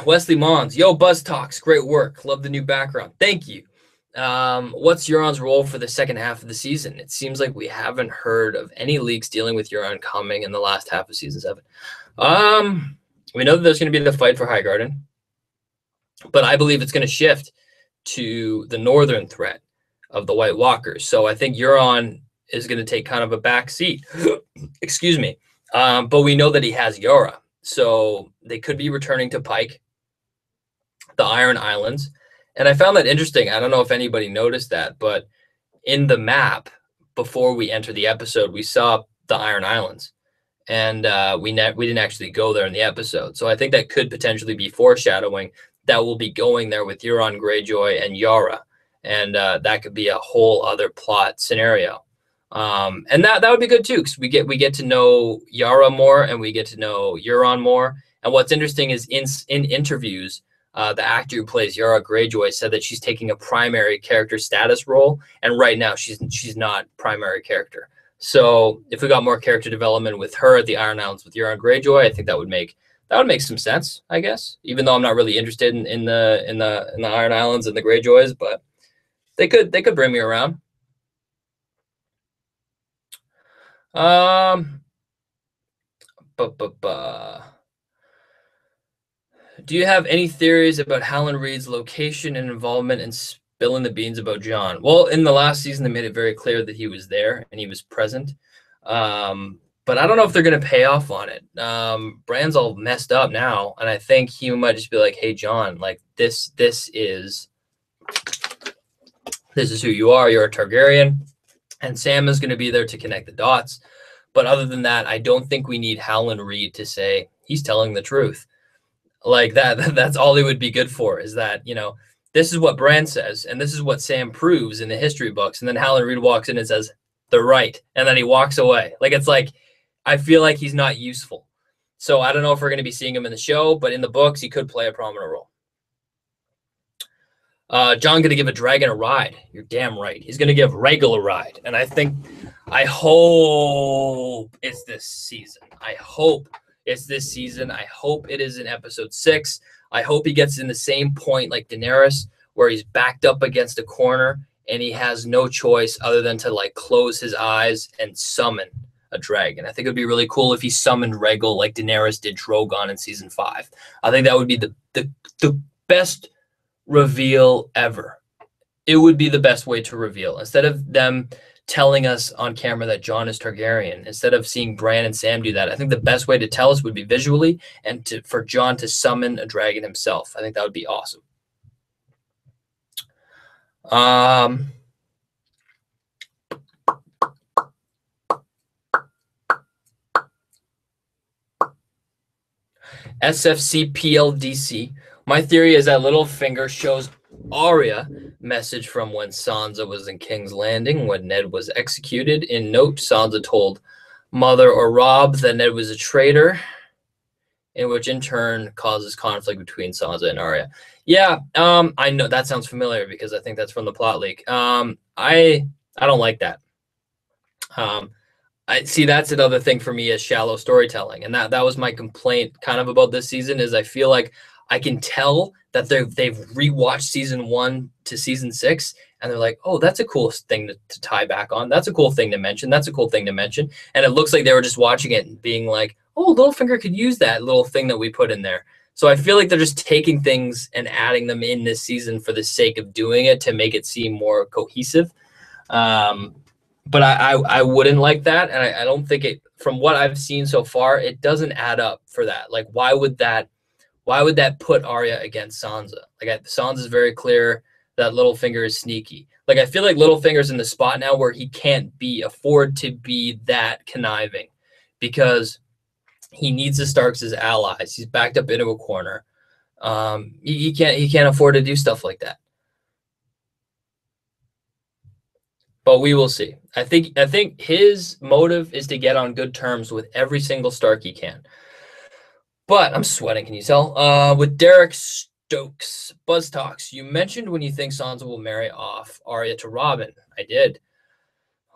Wesley Mons, yo, BuzzTox, great work. Love the new background. Thank you. What's Euron's role for the second half of the season? It seems like we haven't heard of any leaks dealing with Euron coming in the last half of season 7. We know that there's going to be the fight for Highgarden, but I believe it's going to shift to the northern threat of the White Walkers. So I think Euron is going to take kind of a back seat. Excuse me. But we know that he has Yara. So they could be returning to Pike, the Iron Islands. And I found that interesting. I don't know if anybody noticed that, but in the map, before we enter the episode, we saw the Iron Islands. And we didn't actually go there in the episode. So I think that could potentially be foreshadowing that we'll be going there with Euron Greyjoy and Yara. And that could be a whole other plot scenario. And that would be good too, because we get to know Yara more, and we get to know Euron more. And what's interesting is in interviews, the actor who plays Yara Greyjoy said that she's taking a primary character status role, and right now she's not primary character. So if we got more character development with her at the Iron Islands with Euron Greyjoy, I think that would make some sense, I guess. Even though I'm not really interested in the Iron Islands and the Greyjoys, but they could bring me around. Do you have any theories about Howland Reed's location and involvement in spilling the beans about Jon? Well, in the last season, they made it very clear that he was there and he was present. But I don't know if they're going to pay off on it. Bran's all messed up now, and I think he might just be like, "Hey, Jon, like this is who you are. You're a Targaryen." And Sam is going to be there to connect the dots. But other than that, I don't think we need Howland Reed to say he's telling the truth. Like that's all he would be good for, is that, you know, this is what Bran says, and this is what Sam proves in the history books. And then Howland Reed walks in and says, they're right. And then he walks away. Like, it's like, I feel like he's not useful. So I don't know if we're going to be seeing him in the show, but in the books, he could play a prominent role. John going to give a dragon a ride. You're damn right. He's going to give Rhaegal a ride. And I hope it's this season. I hope it's this season. I hope it is in episode 6. I hope he gets in the same point like Daenerys, where he's backed up against a corner and he has no choice other than to like close his eyes and summon a dragon. I think it would be really cool if he summoned Rhaegal like Daenerys did Drogon in season 5. I think that would be the best reveal ever. It would be the best way to reveal. Instead of them telling us on camera that Jon is Targaryen, instead of seeing Bran and Sam do that, I think the best way to tell us would be visually and for Jon to summon a dragon himself. I think that would be awesome. SFC PLDC. My theory is that Littlefinger shows Arya message from when Sansa was in King's Landing when Ned was executed. In note, Sansa told Mother or Robb that Ned was a traitor, in which in turn causes conflict between Sansa and Arya. Yeah, I know that sounds familiar because I think that's from the plot leak. I don't like that. I see that's another thing for me is shallow storytelling, and that was my complaint kind of about this season is I feel like I can tell that they've rewatched season 1 to season 6, and they're like, oh, that's a cool thing to tie back on. That's a cool thing to mention. That's a cool thing to mention. And it looks like they were just watching it and being like, oh, Littlefinger could use that little thing that we put in there. So I feel like they're just taking things and adding them in this season for the sake of doing it to make it seem more cohesive. But I wouldn't like that, and I don't think it. From what I've seen so far, it doesn't add up for that. Like, why would that put Arya against Sansa? Like, Sansa's very clear that Littlefinger is sneaky. Like, I feel like Littlefinger's in the spot now where he can't afford to be that conniving, because he needs the Starks as allies. He's backed up into a corner. He can't afford to do stuff like that. But we will see. I think his motive is to get on good terms with every single Stark he can. But I'm sweating, can you tell? With Derek Stokes, BuzzTox, you mentioned when you think Sansa will marry off Arya to Robin. I did.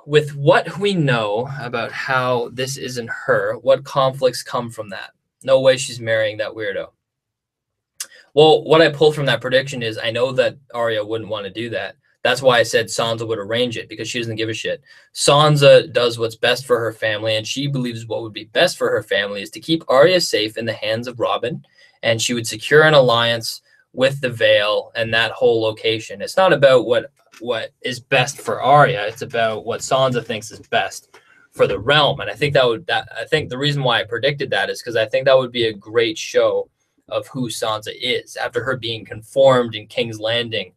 With what we know about how this isn't her, what conflicts come from that? No way she's marrying that weirdo. Well, what I pulled from that prediction is I know that Arya wouldn't want to do that. That's why I said Sansa would arrange it, because she doesn't give a shit. Sansa does what's best for her family, and she believes what would be best for her family is to keep Arya safe in the hands of Robin, and she would secure an alliance with the Vale and that whole location. It's not about what is best for Arya. It's about what Sansa thinks is best for the realm. And I think I think the reason why I predicted that is because I think that would be a great show of who Sansa is after her being conformed in King's Landing.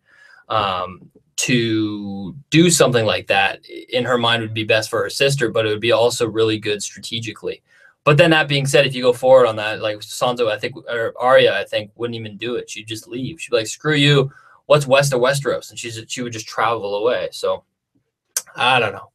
To do something like that in her mind would be best for her sister, but it would be also really good strategically. But then that being said, if you go forward on that, like Sansa, I think, or Arya, I think wouldn't even do it. She'd just leave. She'd be like, screw you. What's west of Westeros? And she would just travel away. So I don't know.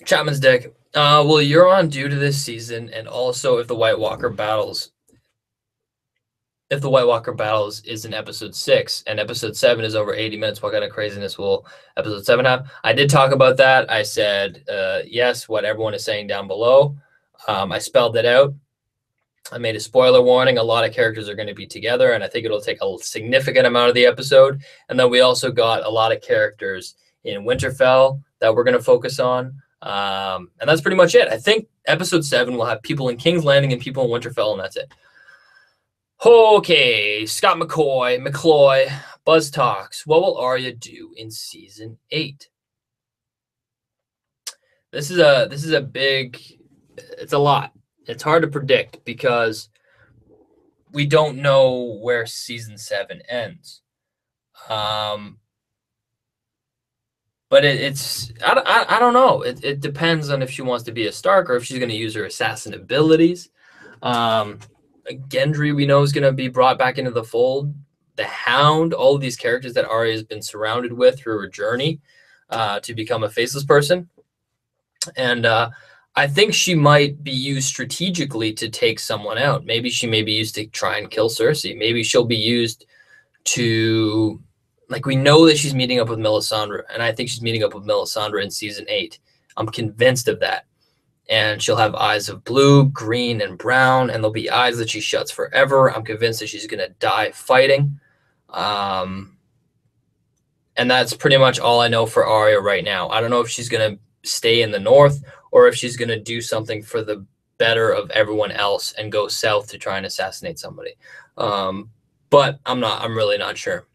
Chapman's deck. Will Euron due to this season, and also if the White Walker battles is in episode 6 and episode 7 is over 80 minutes, what kind of craziness will episode 7 have? I did talk about that. I said yes, what everyone is saying down below. I spelled it out. I made a spoiler warning. A lot of characters are going to be together, and I think it'll take a significant amount of the episode. And then we also got a lot of characters in Winterfell that we're going to focus on. And that's pretty much it. I think episode 7 will have people in King's Landing and people in Winterfell, and that's it. Okay, Scott McCloy, BuzzTox. What will Arya do in season 8? This is a big. It's a lot. It's hard to predict because we don't know where season 7 ends. But it's I don't know. It depends on if she wants to be a Stark or if she's going to use her assassin abilities. Gendry, we know, is going to be brought back into the fold. The Hound, all of these characters that Arya has been surrounded with through her journey to become a faceless person. And I think she might be used strategically to take someone out. Maybe she may be used to try and kill Cersei. Maybe she'll be used to, like, we know that she's meeting up with Melisandre, and I think she's meeting up with Melisandre in season 8. I'm convinced of that. And she'll have eyes of blue, green, and brown, and there'll be eyes that she shuts forever. I'm convinced that she's going to die fighting. And that's pretty much all I know for Arya right now. I don't know if she's going to stay in the north or if she's going to do something for the better of everyone else and go south to try and assassinate somebody. But I'm really not sure.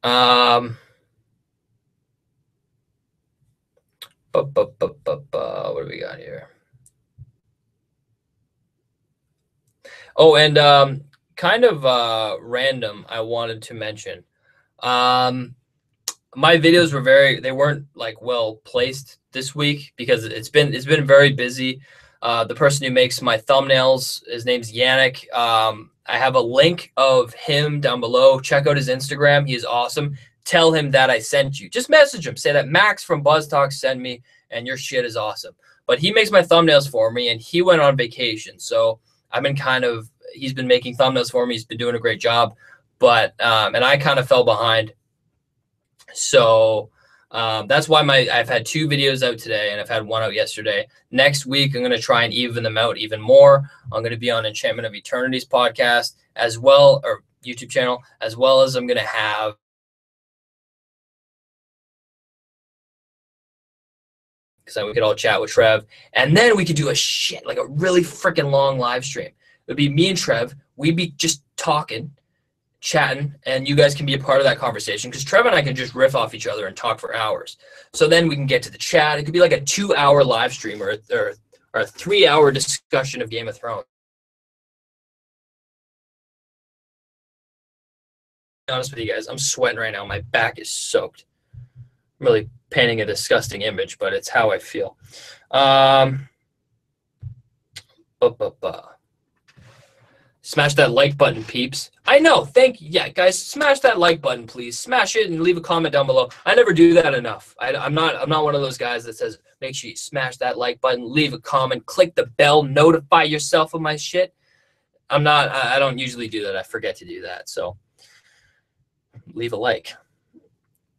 What do we got here? Oh, and kind of random, I wanted to mention. My videos they weren't like well placed this week because it's been very busy. The person who makes my thumbnails, his name's Yannick. I have a link of him down below. Check out his Instagram. He is awesome. Tell him that I sent you. Just message him. Say that Max from BuzzTox sent me, and your shit is awesome. But he makes my thumbnails for me, and he went on vacation. So I've been he's been making thumbnails for me. He's been doing a great job. But, and I kind of fell behind. So that's why I've had 2 videos out today, and I've had 1 out yesterday. Next week, I'm going to try and even them out even more. I'm going to be on Enchantment of Eternity's podcast as well, or YouTube channel, as well as I'm going to have because then we could all chat with Trev, and then we could do like a really freaking long live stream. It would be me and Trev. We'd be just talking, chatting, and you guys can be a part of that conversation because Trev and I can just riff off each other and talk for hours. So then we can get to the chat. It could be like a 2-hour live stream or a 3-hour discussion of Game of Thrones. To be honest with you guys, I'm sweating right now. My back is soaked. I'm really painting a disgusting image, but it's how I feel. Smash that like button, peeps. I know. Thank you. Yeah, guys, smash that like button, please. Smash it and leave a comment down below. I never do that enough. I'm not one of those guys that says, make sure you smash that like button, leave a comment, click the bell, notify yourself of my shit. I don't usually do that. I forget to do that. So leave a like.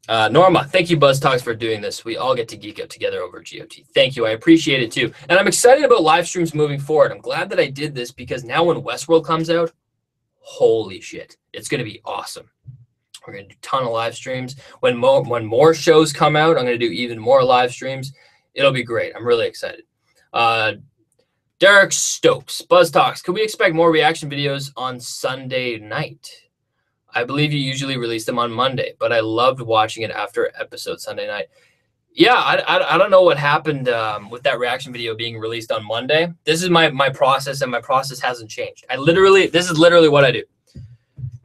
Norma, thank you, BuzzTox, for doing this. We all get to geek out together over GOT. Thank you. I appreciate it, too. And I'm excited about live streams moving forward. I'm glad that I did this because now when Westworld comes out, holy shit, it's going to be awesome. We're going to do a ton of live streams. When more shows come out, I'm going to do even more live streams. It'll be great. I'm really excited. Derek Stokes, BuzzTox, can we expect more reaction videos on Sunday night? I believe you usually release them on Monday, but I loved watching it after episode Sunday night. Yeah, I don't know what happened with that reaction video being released on Monday. This is my process, and my process hasn't changed. This is literally what I do.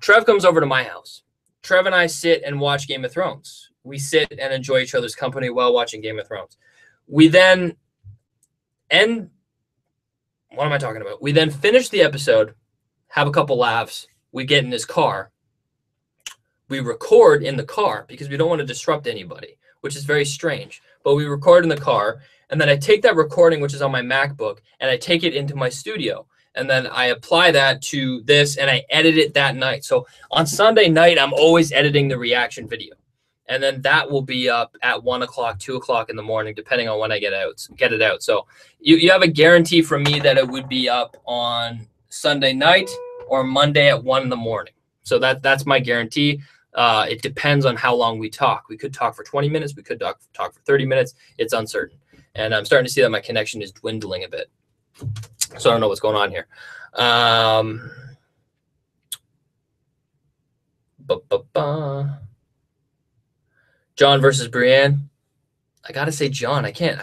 Trev comes over to my house. Trev and I sit and watch Game of Thrones. We sit and enjoy each other's company while watching Game of Thrones. We then end. What am I talking about? We then finish the episode, have a couple laughs. We get in his car. We record in the car because we don't want to disrupt anybody, which is very strange. But we record in the car, and then I take that recording, which is on my MacBook, and I take it into my studio. And then I apply that to this, and I edit it that night. So on Sunday night, I'm always editing the reaction video. And then that will be up at 1 o'clock, 2 o'clock in the morning, depending on when I get it out. So you have a guarantee from me that it would be up on Sunday night or Monday at 1 in the morning. So that's my guarantee. It depends on how long we talk. We could talk for 20 minutes. We could talk for 30 minutes. It's uncertain. And I'm starting to see that my connection is dwindling a bit. So I don't know what's going on here. John versus Brienne. I gotta say John. I can't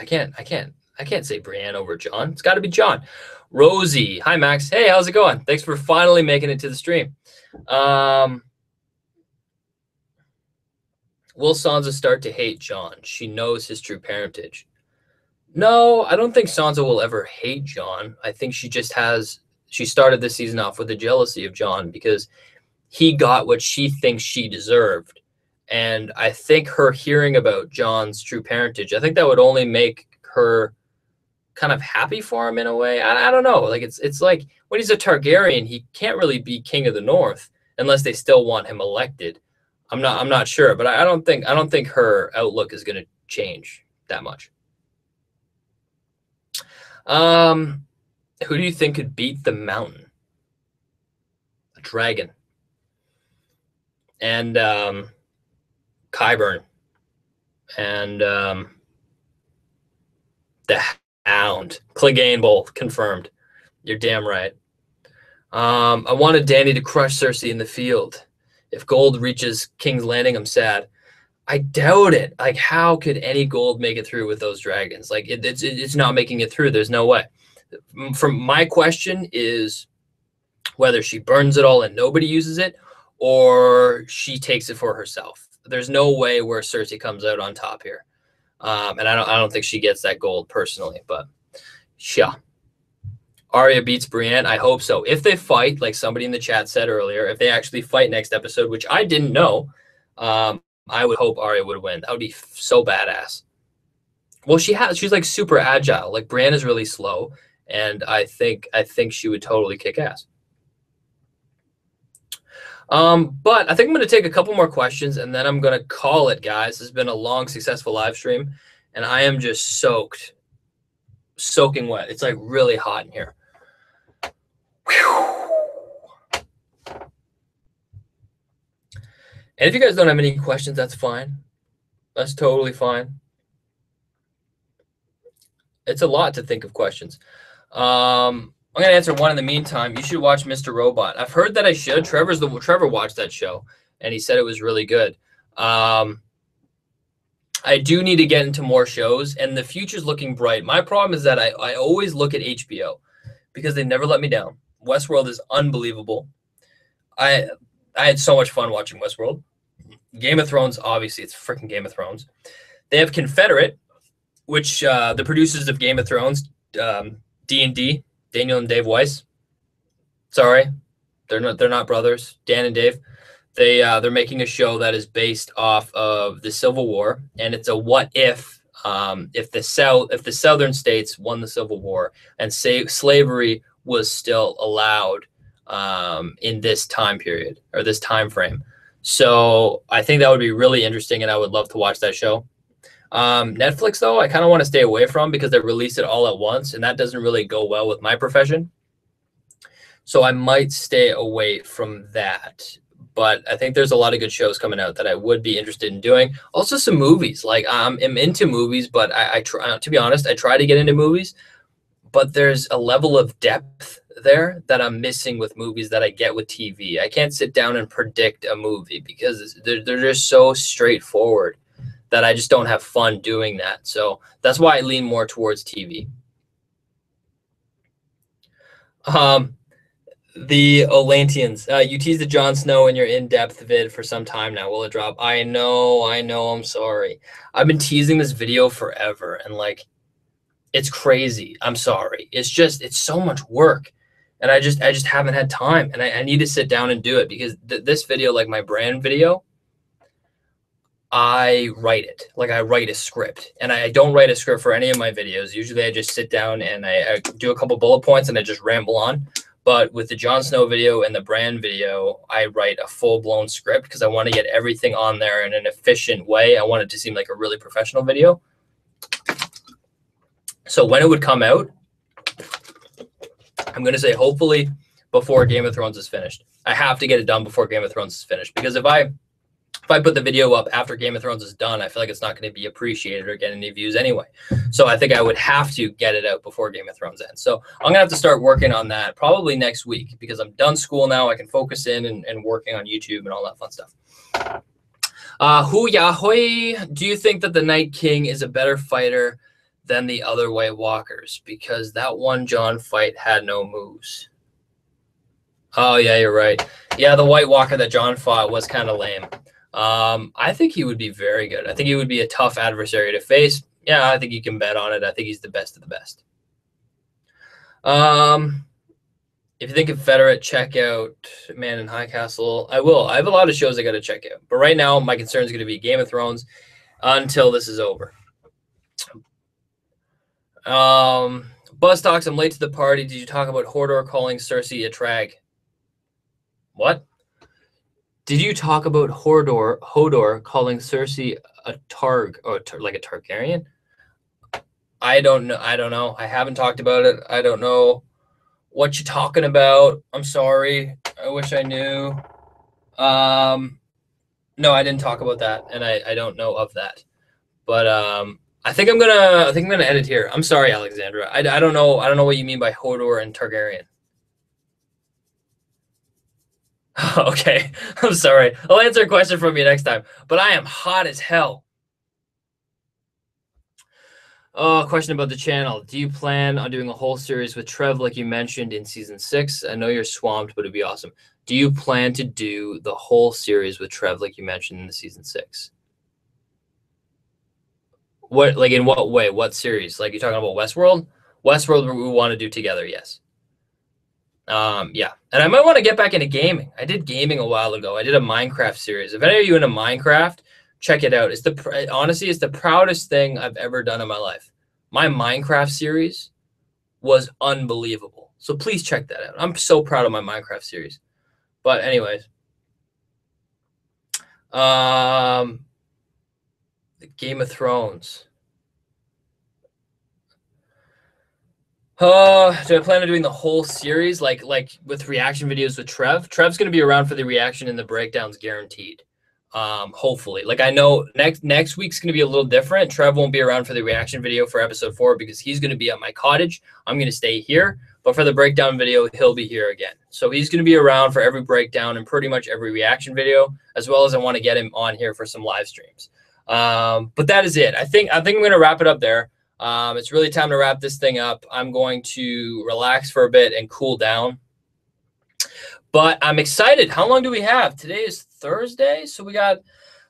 say Brienne over John. It's got to be John. Rosie. Hi, Max. Hey, how's it going? Thanks for finally making it to the stream. Will Sansa start to hate Jon? She knows his true parentage. No, I don't think Sansa will ever hate Jon. I think she started this season off with a jealousy of Jon because he got what she thinks she deserved. And I think her hearing about Jon's true parentage, I think that would only make her kind of happy for him in a way. I don't know. Like it's like when he's a Targaryen, he can't really be king of the North unless they still want him elected. I'm not sure, but I don't think her outlook is going to change that much. Who do you think could beat the Mountain? A dragon. And Qyburn. And the Hound. Clegane both confirmed. You're damn right. I wanted Dany to crush Cersei in the field. If gold reaches King's Landing, I'm sad. I doubt it. Like, how could any gold make it through with those dragons? Like, it's not making it through. There's no way. From my question is whether she burns it all and nobody uses it, or she takes it for herself. There's no way where Cersei comes out on top here, and I don't think she gets that gold personally. But yeah, Arya beats Brienne. I hope so. If they fight, like somebody in the chat said earlier, if they actually fight next episode, which I didn't know, I would hope Arya would win. That would be so badass. Well, she's like super agile. Like Brienne is really slow, and I think she would totally kick ass. But I think I'm going to take a couple more questions, and then I'm going to call it, guys. This has been a long, successful live stream, and I am just soaking wet. It's like really hot in here. Whew. And if you guys don't have any questions, that's fine. That's totally fine. It's a lot to think of questions. I'm going to answer one in the meantime. You should watch Mr. Robot. I've heard that I should. Trevor watched that show, and he said it was really good. I do need to get into more shows, and the future's looking bright. My problem is that I always look at HBO because they never let me down. Westworld is unbelievable. I had so much fun watching Westworld. Game of Thrones, obviously, it's freaking Game of Thrones. They have Confederate, which the producers of Game of Thrones, D&D, Daniel and Dave Weiss. Sorry, they're not brothers. Dan and Dave. They're making a show that is based off of the Civil War, and it's a what if the southern states won the Civil War and slavery was still allowed in this time period or this time frame. So I think that would be really interesting, and I would love to watch that show. Netflix, though, I kind of want to stay away from because they release it all at once, and that doesn't really go well with my profession. So I might stay away from that. But I think there's a lot of good shows coming out that I would be interested in doing. Also, some movies. Like I'm into movies, but I try, to be honest, I try to get into movies, but there's a level of depth there that I'm missing with movies that I get with TV. I can't sit down and predict a movie because they're just so straightforward that I just don't have fun doing that. So that's why I lean more towards TV. The Olantians, you teased the Jon Snow in your in-depth vid for some time now. Will it drop? I know, I'm sorry. I've been teasing this video forever, and like, it's crazy. I'm sorry. It's so much work, and I just haven't had time, and I need to sit down and do it because this video, like my brand video, I write it. Like I write a script, and I don't write a script for any of my videos. Usually I just sit down and I do a couple bullet points and I just ramble on. But with the Jon Snow video and the brand video, I write a full-blown script because I want to get everything on there in an efficient way. I want it to seem like a really professional video. So when it would come out, I'm going to say hopefully before Game of Thrones is finished. I have to get it done before Game of Thrones is finished because if I put the video up after Game of Thrones is done, I feel like it's not going to be appreciated or get any views anyway. So I think I would have to get it out before Game of Thrones ends. So I'm going to have to start working on that probably next week because I'm done school now. I can focus in and working on YouTube and all that fun stuff. Hu Yahui, do you think that the Night King is a better fighter than the other White Walkers? Because that one Jon fight had no moves. Oh, yeah, you're right. Yeah, the White Walker that Jon fought was kind of lame. I think he would be very good. I think he would be a tough adversary to face. Yeah, I think you can bet on it. I think he's the best of the best. If you think Confederate, check out Man in High Castle. I will. I have a lot of shows I got to check out. But right now, my concern is going to be Game of Thrones until this is over. BuzzTox, I'm late to the party. Did you talk about Hodor calling Cersei a trag? What? Did you talk about Hodor calling Cersei a targ, or like a Targaryen? I don't know. I haven't talked about it. I don't know what you're talking about. I'm sorry. I wish I knew. No, I didn't talk about that, and I don't know of that. But I think I'm gonna edit here. I'm sorry, Alexandra. I don't know what you mean by Hodor and Targaryen. Okay, I'm sorry. I'll answer a question from you next time. But I am hot as hell. Oh, question about the channel. Do you plan on doing a whole series with Trev like you mentioned in season 6? I know you're swamped, but it'd be awesome. Do you plan to do the whole series with Trev like you mentioned in the season 6? What, like, in what way? What series? Like, you talking about Westworld? Westworld we want to do together, yes. Yeah. And I might want to get back into gaming. I did gaming a while ago. I did a Minecraft series. If any of you into Minecraft, check it out. It's honestly, it's the proudest thing I've ever done in my life. My Minecraft series was unbelievable. So please check that out. I'm so proud of my Minecraft series. But anyways, the Game of Thrones. Do I plan on doing the whole series, like with reaction videos with Trev? Trev's going to be around for the reaction and the breakdowns, guaranteed. Hopefully, like, I know next week's going to be a little different. Trev won't be around for the reaction video for episode 4 because he's going to be at my cottage. I'm going to stay here, but for the breakdown video, he'll be here again. So he's going to be around for every breakdown and pretty much every reaction video, as well as I want to get him on here for some live streams. But that is it. I think I'm going to wrap it up there. It's really time to wrap this thing up. I'm going to relax for a bit and cool down. But I'm excited. How long do we have? Today is Thursday, so we got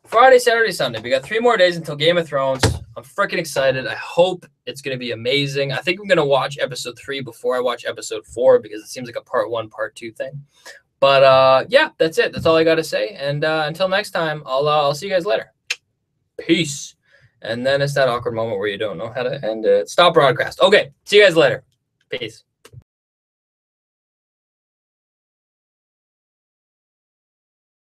Friday, Saturday, Sunday. We got 3 more days until Game of Thrones. I'm freaking excited. I hope it's going to be amazing. I think I'm going to watch episode 3 before I watch episode 4 because it seems like a part 1, part 2 thing. But yeah, that's it. That's all I got to say. And until next time, I'll see you guys later. Peace. And then it's that awkward moment where you don't know how to end it. Stop broadcast. Okay, see you guys later. Peace.